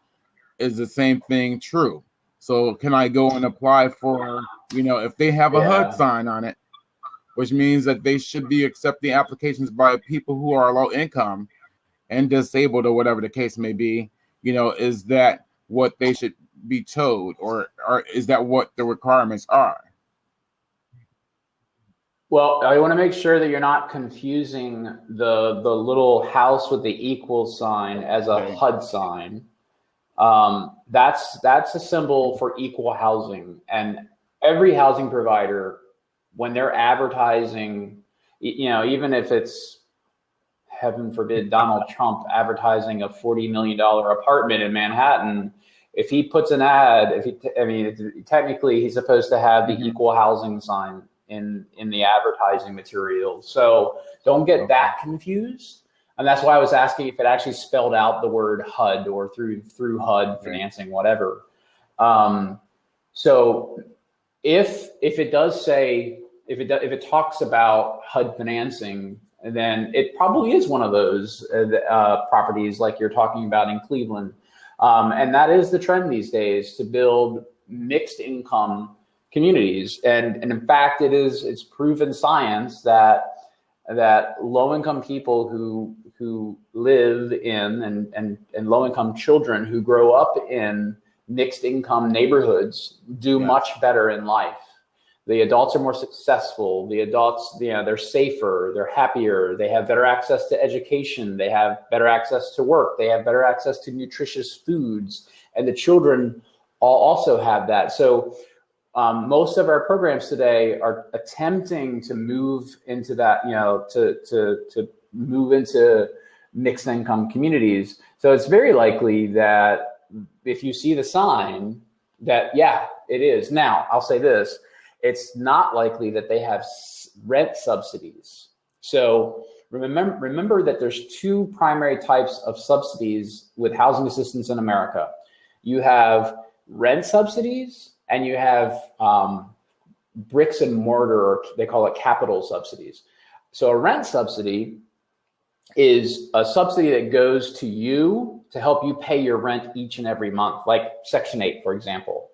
is the same thing true? So can I go and apply for, if they have a HUD sign on it, which means that they should be accepting applications by people who are low income and disabled or whatever the case may be, is that what they should be told, or is that what the requirements are? Well, I want to make sure that you're not confusing the little house with the equal sign as a HUD sign. That's a symbol for equal housing, and every housing provider, when they're advertising, even if it's, heaven forbid, Donald Trump advertising a $40 million apartment in Manhattan, if he puts an ad, technically he's supposed to have the equal housing sign in the advertising material. So don't get that confused. And that's why I was asking if it actually spelled out the word HUD or through HUD financing, whatever. So if it does say, if it talks about HUD financing, then it probably is one of those properties like you're talking about in Cleveland. And that is the trend these days, to build mixed income communities. And in fact, it's proven science that low income people who live in and low income children who grow up in mixed income neighborhoods do much better in life. The adults are more successful. The adults, they're safer, they're happier, they have better access to education, they have better access to work, they have better access to nutritious foods, and the children all also have that. So most of our programs today are attempting to move into that, to move into mixed income communities. So it's very likely that if you see the sign that, it is. Now, I'll say this. It's not likely that they have rent subsidies. So remember that there's two primary types of subsidies with housing assistance in America. You have rent subsidies and you have bricks and mortar, or they call it capital subsidies. So a rent subsidy is a subsidy that goes to you to help you pay your rent each and every month, like Section 8, for example.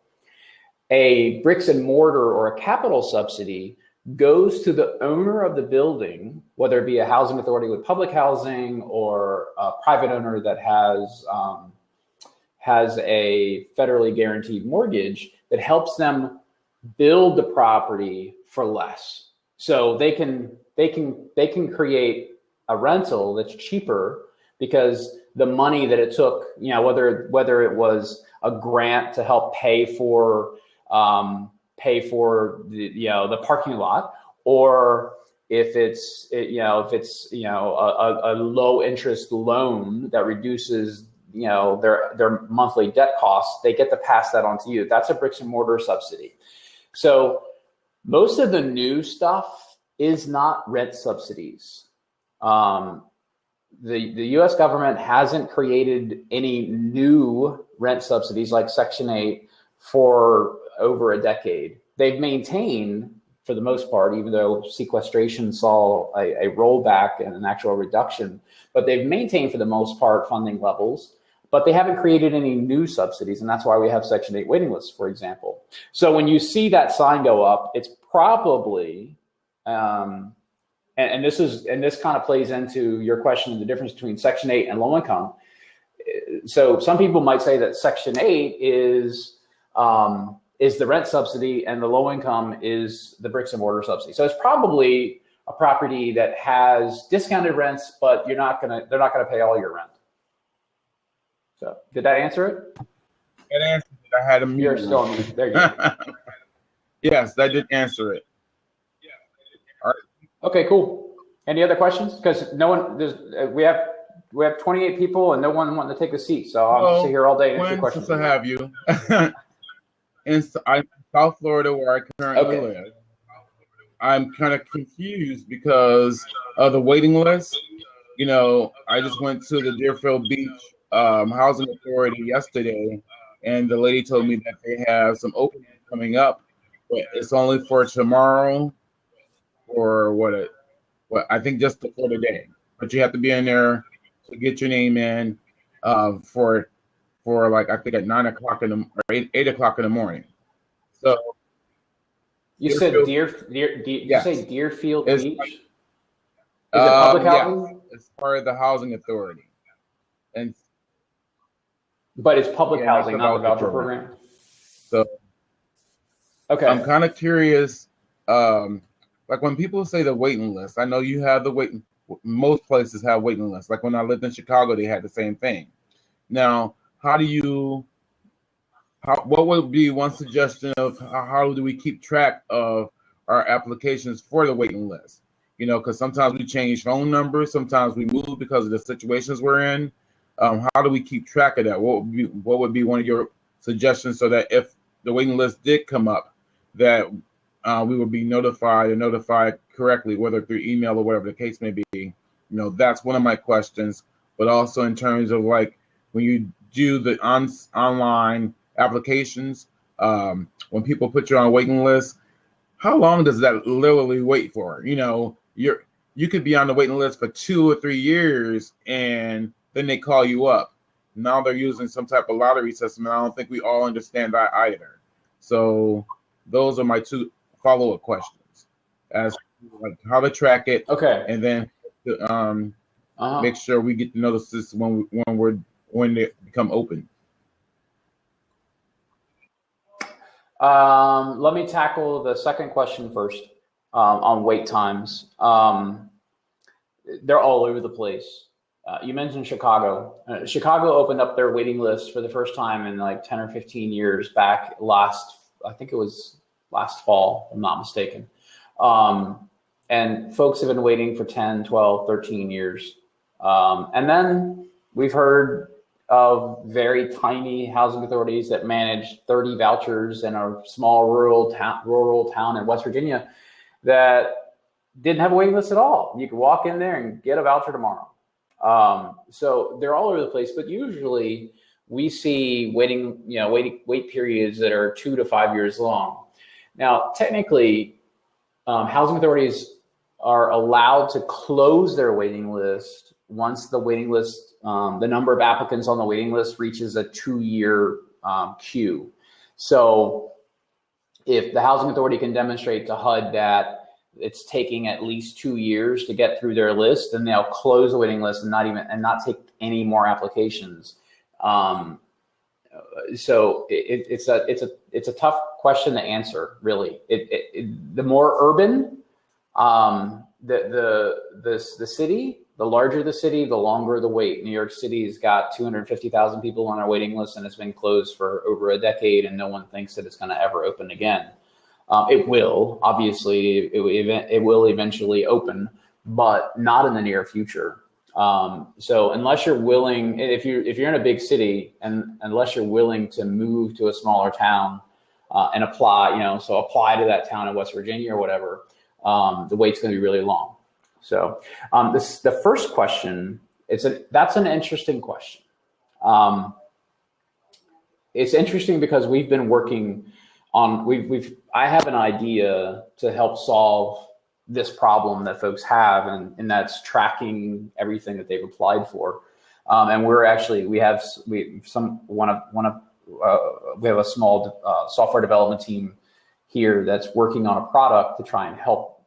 A bricks and mortar or a capital subsidy goes to the owner of the building, whether it be a housing authority with public housing or a private owner that has a federally guaranteed mortgage, that helps them build the property for less. So they can create a rental that's cheaper because the money that it took, whether it was a grant to help pay for the parking lot, or if it's a low interest loan that reduces their monthly debt costs, they get to pass that on to you. That's a bricks and mortar subsidy. So most of the new stuff is not rent subsidies. The U.S. government hasn't created any new rent subsidies like Section 8 for over a decade. They've maintained, for the most part, even though sequestration saw a rollback and an actual reduction, but they've maintained for the most part funding levels, but they haven't created any new subsidies, and that's why we have Section 8 waiting lists, for example. So when you see that sign go up, it's probably, and this kind of plays into your question, the difference between Section 8 and low income. So some people might say that Section 8 is the rent subsidy and the low income is the bricks and mortar subsidy. So it's probably a property that has discounted rents, but they're not gonna pay all your rent. So did that answer it? That answered it. I had a mute. You're still on mute. There you go. Yes, that did answer it. Okay, cool. Any other questions? Because we have 28 people and no one wanting to take a seat. So I'll sit here all day and answer questions. Since I have you, in South Florida, where I currently live, I'm kind of confused because of the waiting list. I just went to the Deerfield Beach Housing Authority yesterday, and the lady told me that they have some openings coming up, but it's only for tomorrow, or what I think just for the day. But you have to be in there to get your name in for like, I think at 9 o'clock or 8 o'clock in the morning. So you said yes. You say Deerfield It's Beach? Is it public housing? Yes. It's part of the housing authority, But it's public housing, it's not the about voucher the program. So Okay. I'm kind of curious. Like when people say the waiting list, I know you have the waiting. Most places have waiting lists. Like when I lived in Chicago, they had the same thing. Now, what would be one suggestion of how do we keep track of our applications for the waiting list? Because sometimes we change phone numbers, sometimes we move because of the situations we're in. How do we keep track of that? What would be one of your suggestions so that if the waiting list did come up, that we would be notified correctly, whether through email or whatever the case may be? That's one of my questions. But also in terms of like when you do the online applications, when people put you on a waiting list, how long does that literally wait for? You could be on the waiting list for 2 or 3 years, and then they call you up. Now they're using some type of lottery system, and I don't think we all understand that either. So those are my 2 follow-up questions, as like how to track it, Okay. and then make sure we get the notices when they become open. Let me tackle the second question first on wait times. They're all over the place. You mentioned Chicago. Chicago opened up their waiting list for the first time in like 10 or 15 years back I think it was last fall, if I'm not mistaken. And folks have been waiting for 10, 12, 13 years. And then we've heard of very tiny housing authorities that manage 30 vouchers in a small rural town in West Virginia that didn't have a waiting list at all. You could walk in there and get a voucher tomorrow. So they're all over the place, but usually we see wait periods that are 2 to 5 years long. Now, technically, housing authorities are allowed to close their waiting list once the waiting list, the number of applicants on the waiting list reaches a 2-year queue. So if the housing authority can demonstrate to HUD that it's taking at least 2 years to get through their list, then they'll close the waiting list and not take any more applications. So it's a tough question to answer, really. The more urban the city, the larger the city, the longer the wait. New York City's got 250,000 people on our waiting list, and it's been closed for over a decade, and no one thinks that it's going to ever open again. It will, obviously, it will eventually open, but not in the near future. So unless you're willing, if you're in a big city, and unless you're willing to move to a smaller town and apply, apply to that town in West Virginia or whatever, the wait's going to be really long. So the first question, that's an interesting question. It's interesting because we've been working on, I have an idea to help solve this problem that folks have, and that's tracking everything that they've applied for. And we have a small software development team here that's working on a product to try and help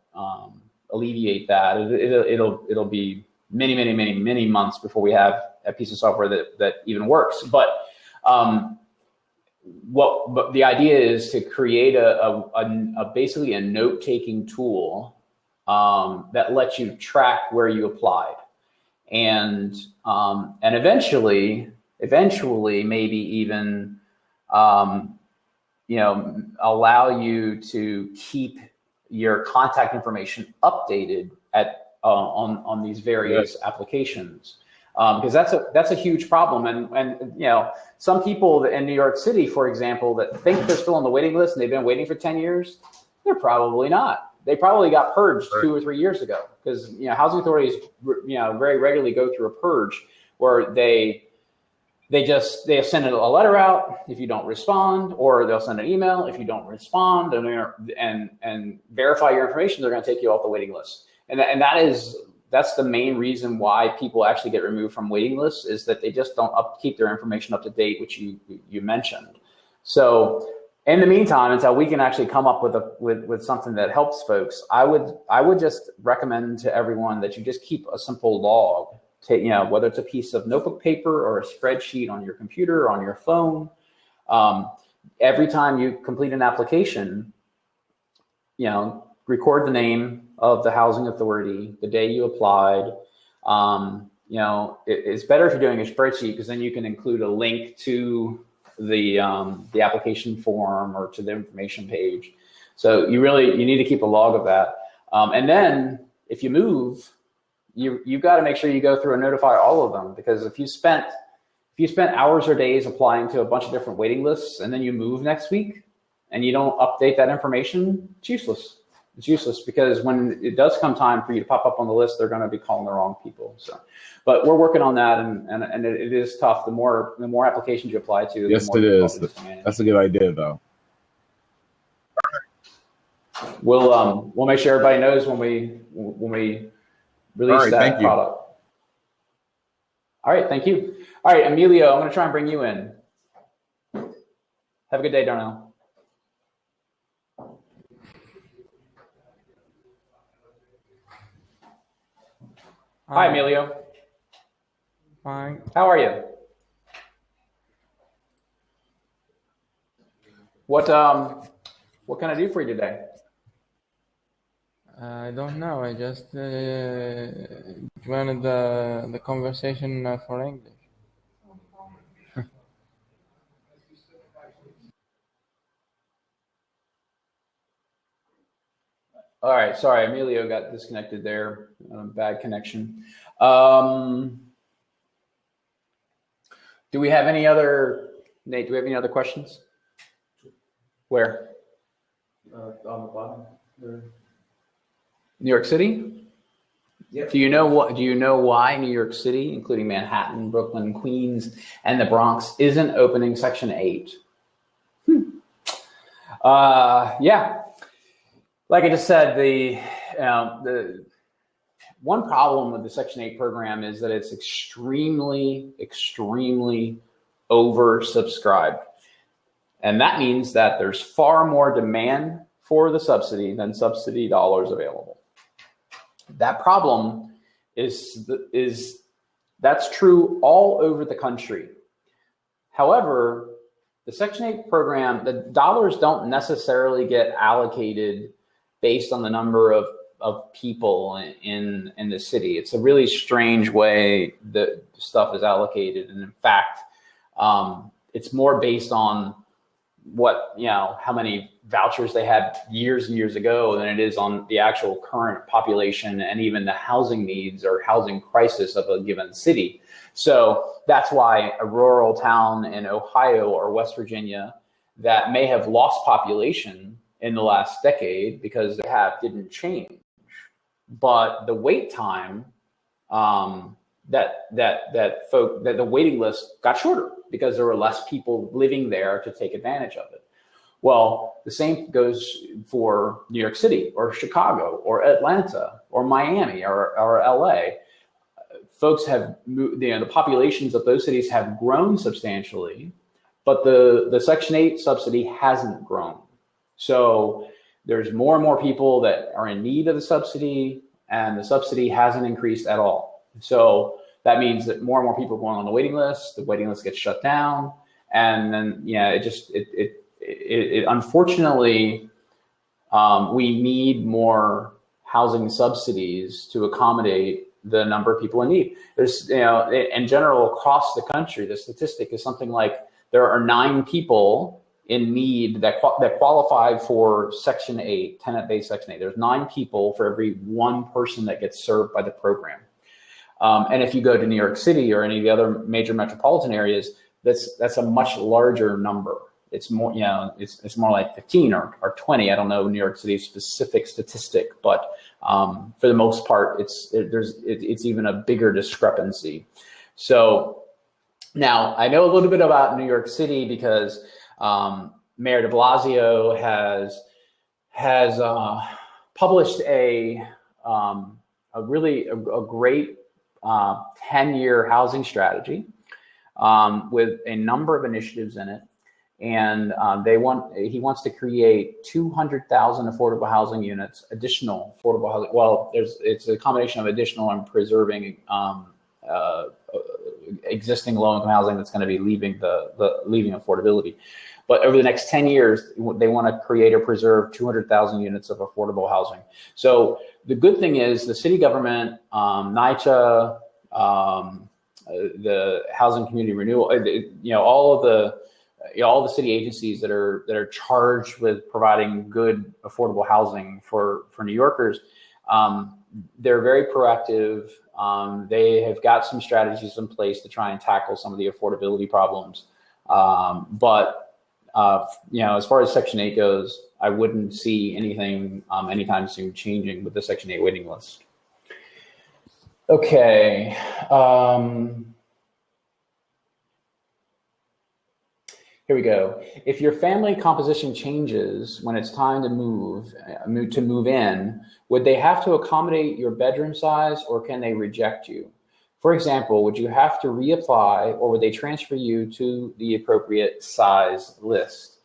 alleviate that. It'll be many months before we have a piece of software that even works. But the idea is to create basically a note-taking tool that lets you track where you applied, and eventually maybe even allow you to keep your contact information updated on these various applications. Because that's a huge problem, and some people in New York City, for example, that think they're still on the waiting list and they've been waiting for 10 years, they're probably not. They probably got purged 2 or 3 years ago, because housing authorities very regularly go through a purge where they'll send a letter out if you don't respond, or they'll send an email if you don't respond, and verify your information. They're going to take you off the waiting list, and that's the main reason why people actually get removed from waiting lists, is that they just don't keep their information up to date, which you mentioned. So in the meantime, until we can actually come up with something that helps folks, I would just recommend to everyone that you just keep a simple log, whether it's a piece of notebook paper or a spreadsheet on your computer or on your phone. Every time you complete an application, record the name of the housing authority, the day you applied. It's better if you're doing a spreadsheet, because then you can include a link to the application form or to the information page. So you need to keep a log of that. And then if you move, you've got to make sure you go through and notify all of them, because if you spent hours or days applying to a bunch of different waiting lists, and then you move next week and you don't update that information, it's useless. It's useless, because when it does come time for you to pop up on the list, they're going to be calling the wrong people. So, but we're working on that, and it is tough. The more applications you apply to, yes, the more it is. That's a good idea, though. We'll make sure everybody knows when we release that product. All right, thank you. All right, Emilio, I'm going to try and bring you in. Have a good day, Darnell. Hi, Emilio. Fine. How are you? What can I do for you today? I don't know. I just joined the conversation for English. All right, sorry, Emilio got disconnected there. Bad connection. Do we have any other, Nate? Do we have any other questions? Where? On the bottom. New York City? Yep. Do you know why New York City, including Manhattan, Brooklyn, Queens, and the Bronx, isn't opening Section 8? Yeah. Like I just said, the one problem with the Section 8 program is that it's extremely, extremely oversubscribed. And that means that there's far more demand for the subsidy than subsidy dollars available. That problem that's true all over the country. However, the Section 8 program, the dollars don't necessarily get allocated based on the number of people in the city. It's a really strange way that stuff is allocated. And in fact, it's more based on how many vouchers they had years and years ago than it is on the actual current population and even the housing needs or housing crisis of a given city. So that's why a rural town in Ohio or West Virginia that may have lost population in the last decade because didn't change, but the wait time that the waiting list got shorter because there were less people living there to take advantage of it. Well, the same goes for New York City or Chicago or Atlanta or Miami or LA. Folks have moved, the populations of those cities have grown substantially, but the Section 8 subsidy hasn't grown. So there's more and more people that are in need of the subsidy, and the subsidy hasn't increased at all. So that means that more and more people are going on the waiting list gets shut down, and then it unfortunately, we need more housing subsidies to accommodate the number of people in need. There's, in general across the country, the statistic is something like there are 9 people in need that qualify for Section 8, tenant-based Section 8. There's 9 people for every 1 person that gets served by the program. And if you go to New York City or any of the other major metropolitan areas, that's a much larger number. It's more, it's more like 15 or 20. I don't know New York City's specific statistic, but for the most part, it's even a bigger discrepancy. So now I know a little bit about New York City because Mayor de Blasio has published a great 10-year housing strategy with a number of initiatives in it. And he wants to create 200,000 affordable housing units, additional affordable housing. Well, it's a combination of additional and preserving existing low-income housing that's going to be leaving affordability. But over the next 10 years, they want to create or preserve 200,000 units of affordable housing. So the good thing is the city government, NYCHA, the Housing Community Renewal, all the city agencies that are charged with providing good affordable housing for New Yorkers, they're very proactive. They have got some strategies in place to try and tackle some of the affordability problems. But as far as Section 8 goes, I wouldn't see anything anytime soon changing with the Section 8 waiting list. Okay. Here we go. If your family composition changes when it's time to move in, would they have to accommodate your bedroom size, or can they reject you? For example, would you have to reapply, or would they transfer you to the appropriate size list?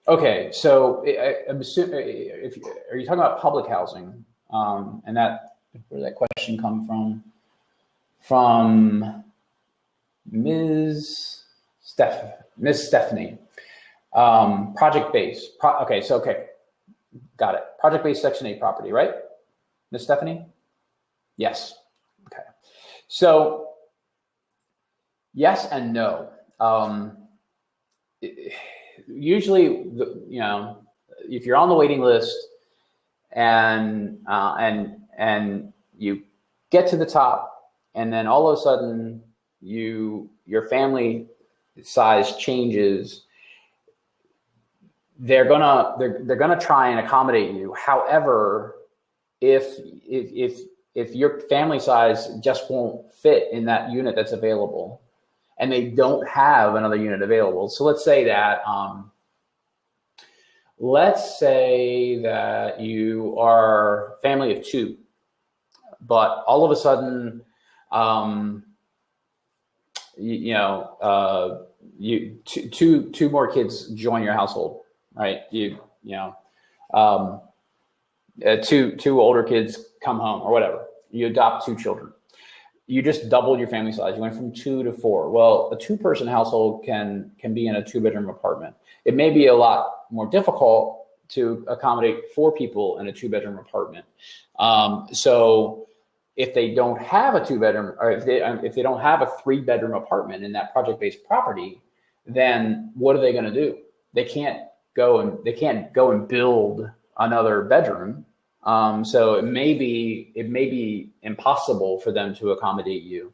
Okay, so I'm assuming, are you talking about public housing? And where did that question come from? From Ms. Stephanie. Project-based. Okay, got it. Project-based Section 8 property, right? Ms. Stephanie? Yes. Okay. So yes and no. Usually, if you're on the waiting list and you get to the top, and then all of a sudden your family size changes, they're gonna try and accommodate you. However, if your family size just won't fit in that unit that's available, and they don't have another unit available, so let's say that you are a family of 2, but all of a sudden, two more kids join your household, right? Two older kids come home or whatever. You adopt 2 children. You just doubled your family size. You went from 2 to 4. Well, a 2-person household can be in a 2-bedroom apartment. It may be a lot more difficult to accommodate 4 people in a 2-bedroom apartment. So if they don't have a 2-bedroom, or if they don't have a 3-bedroom apartment in that project-based property, then what are they going to do? They can't go and build another bedroom. So it may be impossible for them to accommodate you,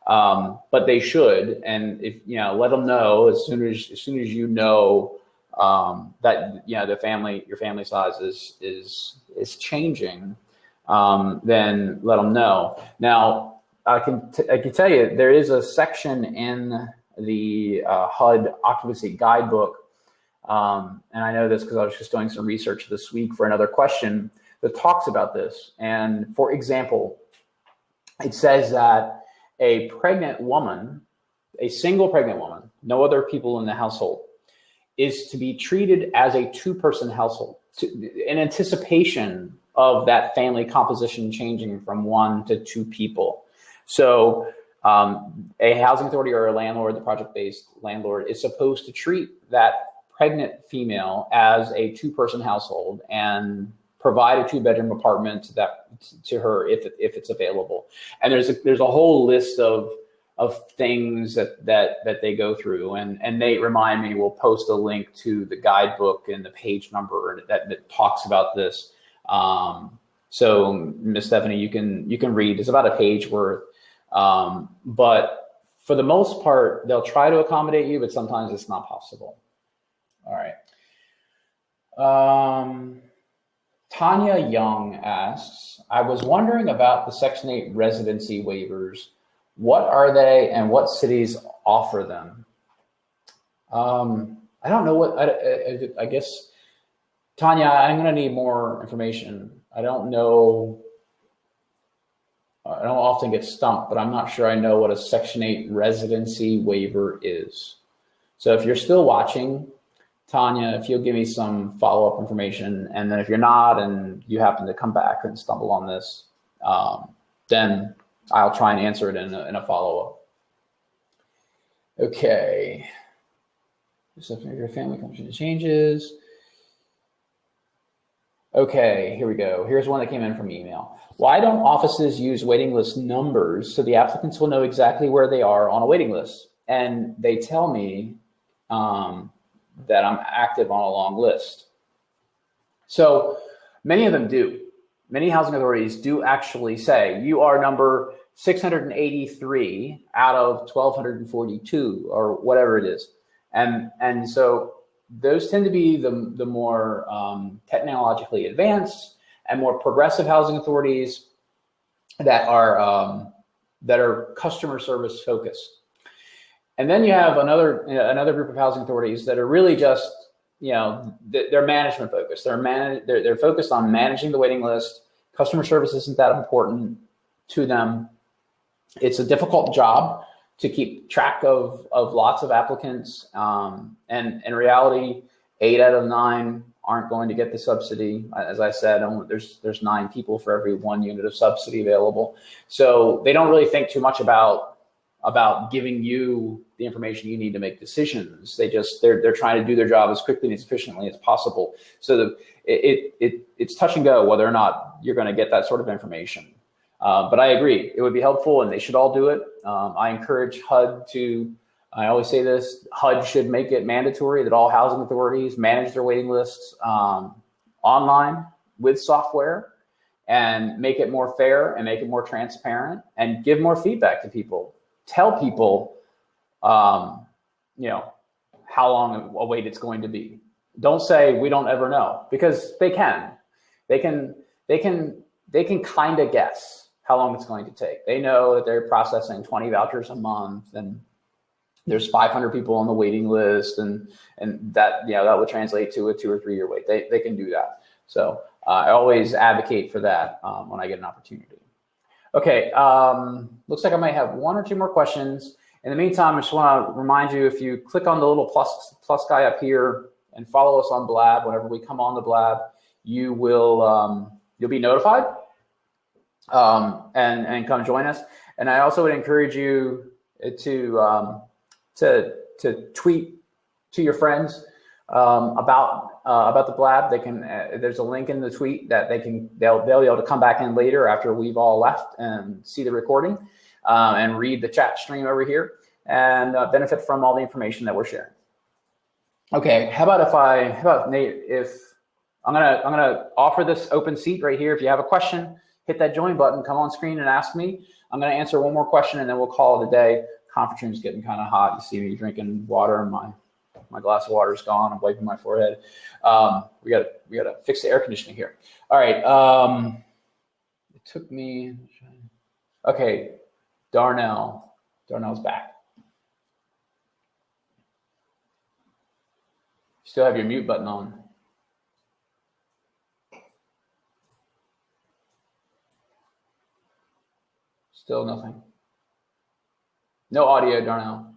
but they should. And if let them know as soon as you know that your family size is changing, then let them know. Now I can tell you there is a section in the HUD occupancy guidebook, and I know this because I was just doing some research this week for another question that talks about this. And for example, it says that a pregnant woman, a single pregnant woman, no other people in the household, is to be treated as a 2-person household in anticipation of that family composition changing from 1 to 2 people. So a housing authority or a landlord, the project-based landlord, is supposed to treat that pregnant female as a 2-person household and provide a 2-bedroom apartment to her if it's available. And there's a whole list of things that they go through. And Nate, remind me, we'll post a link to the guidebook and the page number that talks about this. So Miss Stephanie, you can read. It's about a page worth. But for the most part, they'll try to accommodate you, but sometimes it's not possible. All right. Tanya Young asks, I was wondering about the Section 8 residency waivers. What are they and what cities offer them? I don't know what, I guess, Tanya, I'm going to need more information. I don't often get stumped, but I'm not sure I know what a Section 8 residency waiver is. So if you're still watching, Tanya, if you'll give me some follow-up information, and then if you're not and you happen to come back and stumble on this, then I'll try and answer it in a follow-up. Okay. So if your family comes to changes. Okay, here we go. Here's one that came in from email. Why don't offices use waiting list numbers so the applicants will know exactly where they are on a waiting list? And they tell me that I'm active on a long list. So many of them do. Many housing authorities do actually say you are number 683 out of 1,242 or whatever it is. And so those tend to be the more technologically advanced and more progressive housing authorities that are customer service focused. And then you have another group of housing authorities that are really just, they're management focused. They're focused on managing the waiting list. Customer service isn't that important to them. It's a difficult job to keep track of lots of applicants. And in reality, 8 out of 9 aren't going to get the subsidy. As I said, there's 9 people for every 1 unit of subsidy available. So they don't really think too much about giving you the information you need to make decisions. They're trying to do their job as quickly and as efficiently as possible. So it's touch and go whether or not you're going to get that sort of information. But I agree, it would be helpful, and they should all do it. I encourage HUD I always say this, HUD should make it mandatory that all housing authorities manage their waiting lists online with software, and make it more fair and make it more transparent and give more feedback to people. Tell people, how long a wait it's going to be. Don't say we don't ever know, because they can. They can kind of guess how long it's going to take. They know that they're processing 20 vouchers a month, and there's 500 people on the waiting list, and that, that would translate to a 2 or 3 year wait. They can do that. So I always advocate for that when I get an opportunity. Okay, looks like I might have 1 or 2 more questions. In the meantime, I just want to remind you, if you click on the little plus guy up here and follow us on Blab, whenever we come on the Blab, you will you'll be notified and come join us. And I also would encourage you to tweet to your friends about the Blab. They can there's a link in the tweet that they'll be able to come back in later after we've all left and see the recording and read the chat stream over here and benefit from all the information that we're sharing. Okay, how about Nate, if I'm gonna offer this open seat right here. If you have a question, hit that join button, come on screen and ask me. I'm gonna answer 1 more question and then we'll call it a day. Conference room's getting kind of hot. You see me drinking water and my glass of water is gone. I'm wiping my forehead. We gotta fix the air conditioning here. All right. It took me. Okay, Darnell's back. You still have your mute button on. Still nothing. No audio, Darnell.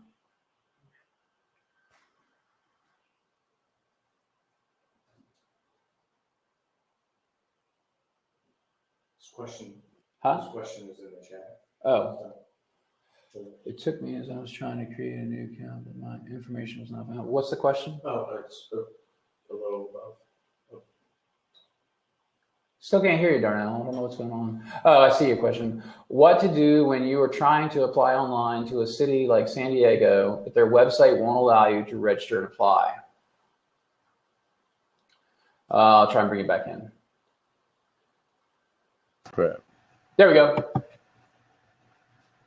This question is in the chat. Oh. It took me as I was trying to create a new account, but my information was not found. What's the question? Oh, it's a little above. Still can't hear you, Darnell. I don't know what's going on. Oh, I see your question. What to do when you are trying to apply online to a city like San Diego, but their website won't allow you to register and apply? I'll try and bring it back in. Correct. There we go.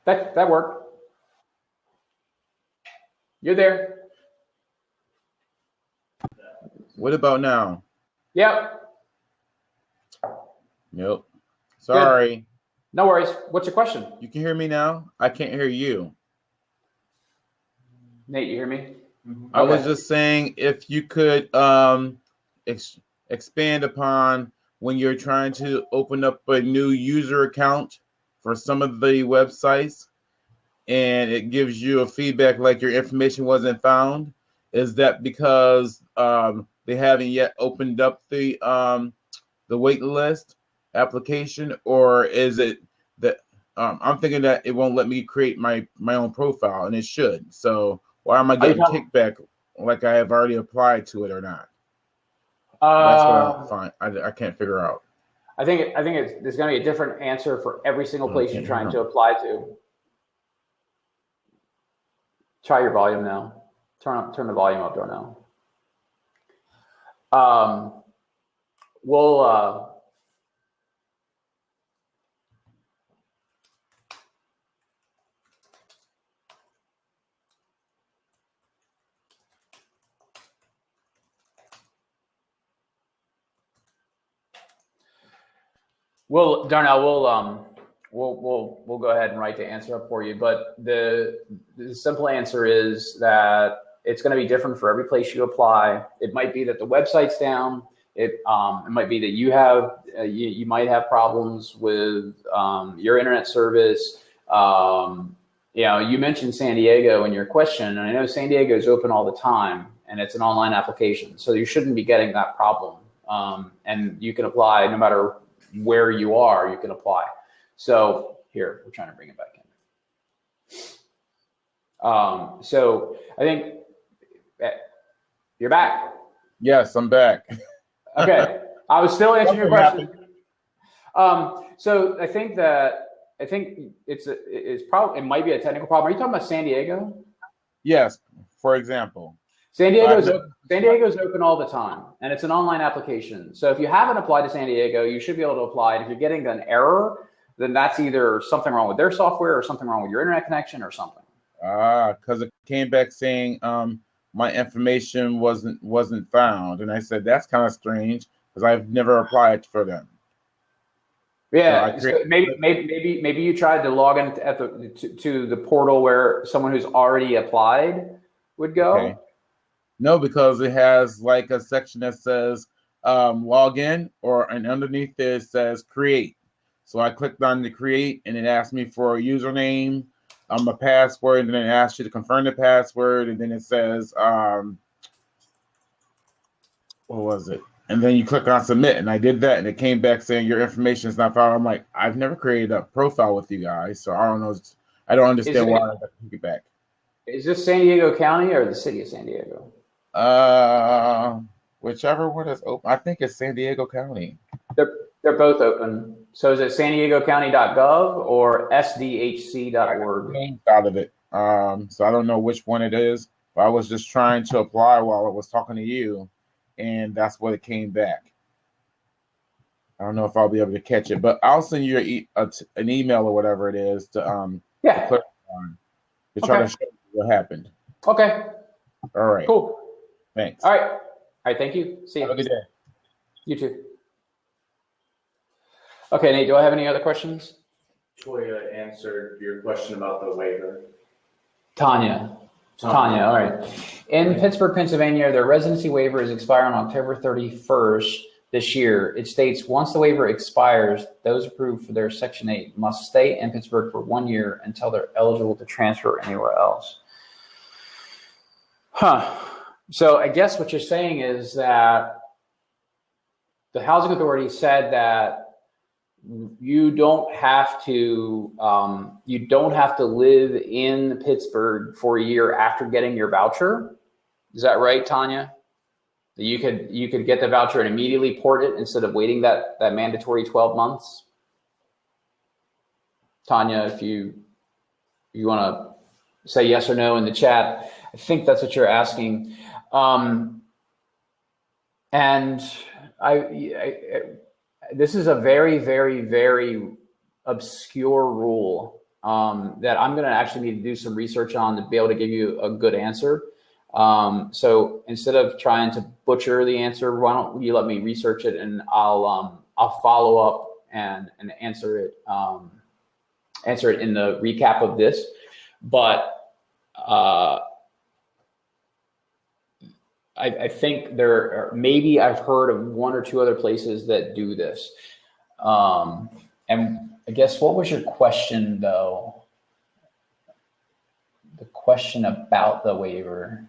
That worked. You're there. What about now? Yep. Nope. Sorry. No worries. What's your question? You can hear me now? I can't hear you. Nate, you hear me? I was just saying if you could expand upon when you're trying to open up a new user account for some of the websites and it gives you a feedback like your information wasn't found. Is that because they haven't yet opened up the wait list application, or is it that I'm thinking that it won't let me create my own profile, and it should? So why am I getting kickback like I have already applied to it or not? That's what I can't figure out. I think there's going to be a different answer for every single place you're trying to apply to. Try your volume now. Turn the volume up, Darnell. Darnell, we'll go ahead and write the answer up for you. But the simple answer is that it's going to be different for every place you apply. It might be that the website's down. It might be that you might have problems with your internet service. You mentioned San Diego in your question, and I know San Diego is open all the time, and it's an online application, so you shouldn't be getting that problem. And you can apply no matter where you are. You can apply. So here, we're trying to bring it back in. So I think you're back. Yes, I'm back. Okay, I was still answering your question. So I think it might be a technical problem. Are you talking about San Diego? Yes, for example. San Diego's open all the time, and it's an online application. So if you haven't applied to San Diego, you should be able to apply. And if you're getting an error, then that's either something wrong with their software or something wrong with your internet connection or something. Because it came back saying my information wasn't found. And I said, that's kind of strange because I've never applied for them. Yeah, So so maybe you tried to log in at to the portal where someone who's already applied would go. Okay. No, because it has like a section that says log in, and underneath it says create. So I clicked on the create, and it asked me for a username, a password, and then it asks you to confirm the password, and then it says what was it? And then you click on submit, and I did that, and it came back saying your information is not found. I'm like, I've never created a profile with you guys, so I don't know. I don't understand why I got to take it back. Is this San Diego County or the city of San Diego? Whichever one is open. I think it's San Diego County. They're both open. So is it SanDiegoCounty.gov or SDHC.org? Out of it. So I don't know which one it is, but I was just trying to apply while I was talking to you, and that's what it came back. I don't know if I'll be able to catch it, but I'll send you an email or whatever it is to click on to try to show you what happened. Okay. All right. Cool. Thanks. All right. Thank you. See you. Have a good day. You too. Okay, Nate, do I have any other questions? Toya answered your question about the waiver. Tanya, all right. In Pittsburgh, Pennsylvania, their residency waiver is expiring on October 31st this year. It states once the waiver expires, those approved for their Section 8 must stay in Pittsburgh for 1 year until they're eligible to transfer anywhere else. So I guess what you're saying is that the Housing Authority said that you don't have to live in Pittsburgh for a year after getting your voucher. Is that right, Tanya? That you could get the voucher and immediately port it instead of waiting that mandatory 12 months. Tanya, if you want to say yes or no in the chat, I think that's what you're asking. And this is a very, very, very obscure rule that I'm going to actually need to do some research on to be able to give you a good answer. So instead of trying to butcher the answer, why don't you let me research it, and I'll follow up and answer it in the recap of this. But I think there are, maybe I've heard of one or two other places that do this. And I guess, what was your question though? The question about the waiver.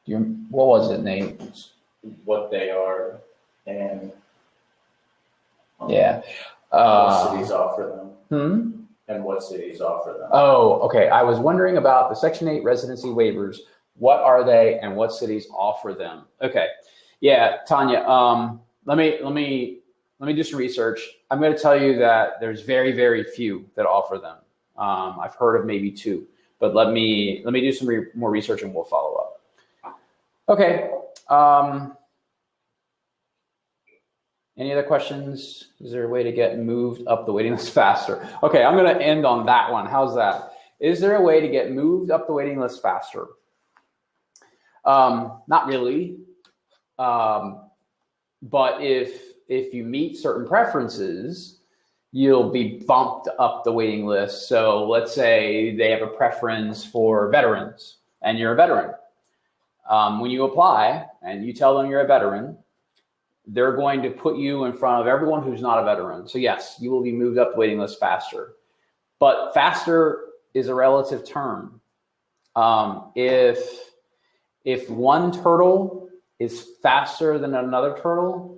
What was it, Nate? What they are and what cities offer them. And what cities offer them. Oh, okay. I was wondering about the Section 8 residency waivers. What are they and what cities offer them? Okay. Yeah, Tanya, let me do some research. I'm going to tell you that there's very, very few that offer them. I've heard of maybe two, but let me do some more research and we'll follow up. Okay. Any other questions? Is there a way to get moved up the waiting list faster? Okay, I'm going to end on that one. How's that? Is there a way to get moved up the waiting list faster? Not really. But if you meet certain preferences, you'll be bumped up the waiting list. So let's say they have a preference for veterans and you're a veteran. When you apply and you tell them you're a veteran, they're going to put you in front of everyone who's not a veteran. So yes, you will be moved up the waiting list faster. But faster is a relative term. If one turtle is faster than another turtle,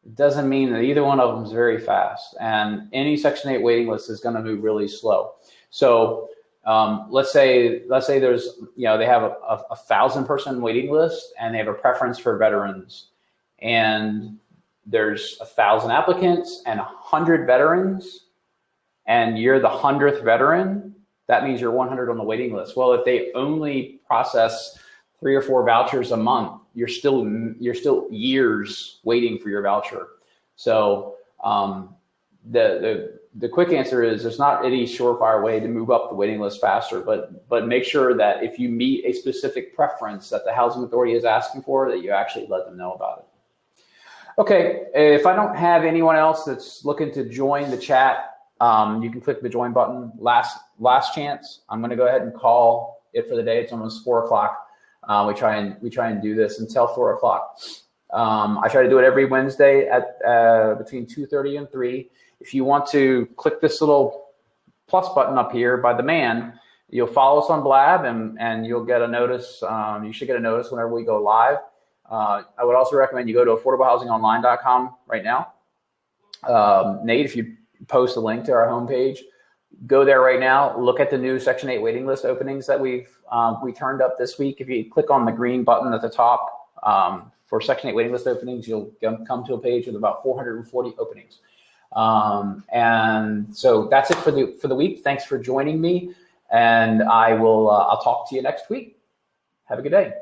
it doesn't mean that either one of them is very fast. And any Section 8 waiting list is going to move really slow. So let's say there's, they have a 1,000-person waiting list and they have a preference for veterans. And there's 1,000 applicants and 100 veterans, and you're the 100th veteran. That means you're 100 on the waiting list. Well, if they only process 3 or 4 vouchers a month, you're still years waiting for your voucher. So the the quick answer is there's not any surefire way to move up the waiting list faster, but make sure that if you meet a specific preference that the housing authority is asking for, that you actually let them know about it. Okay, if I don't have anyone else that's looking to join the chat, you can click the join button. Last chance. I'm going to go ahead and call it for the day. It's almost 4 o'clock. We try and do this until 4 o'clock. I try to do it every Wednesday at between 2:30 and 3. If you want to click this little plus button up here by the man, you'll follow us on Blab and you'll get a notice. You should get a notice whenever we go live. I would also recommend you go to affordablehousingonline.com right now. Nate, if you post a link to our homepage, go there right now. Look at the new Section 8 waiting list openings that we turned up this week. If you click on the green button at the top for Section 8 waiting list openings, you'll come to a page with about 440 openings. And so that's it for the week. Thanks for joining me, and I'll talk to you next week. Have a good day.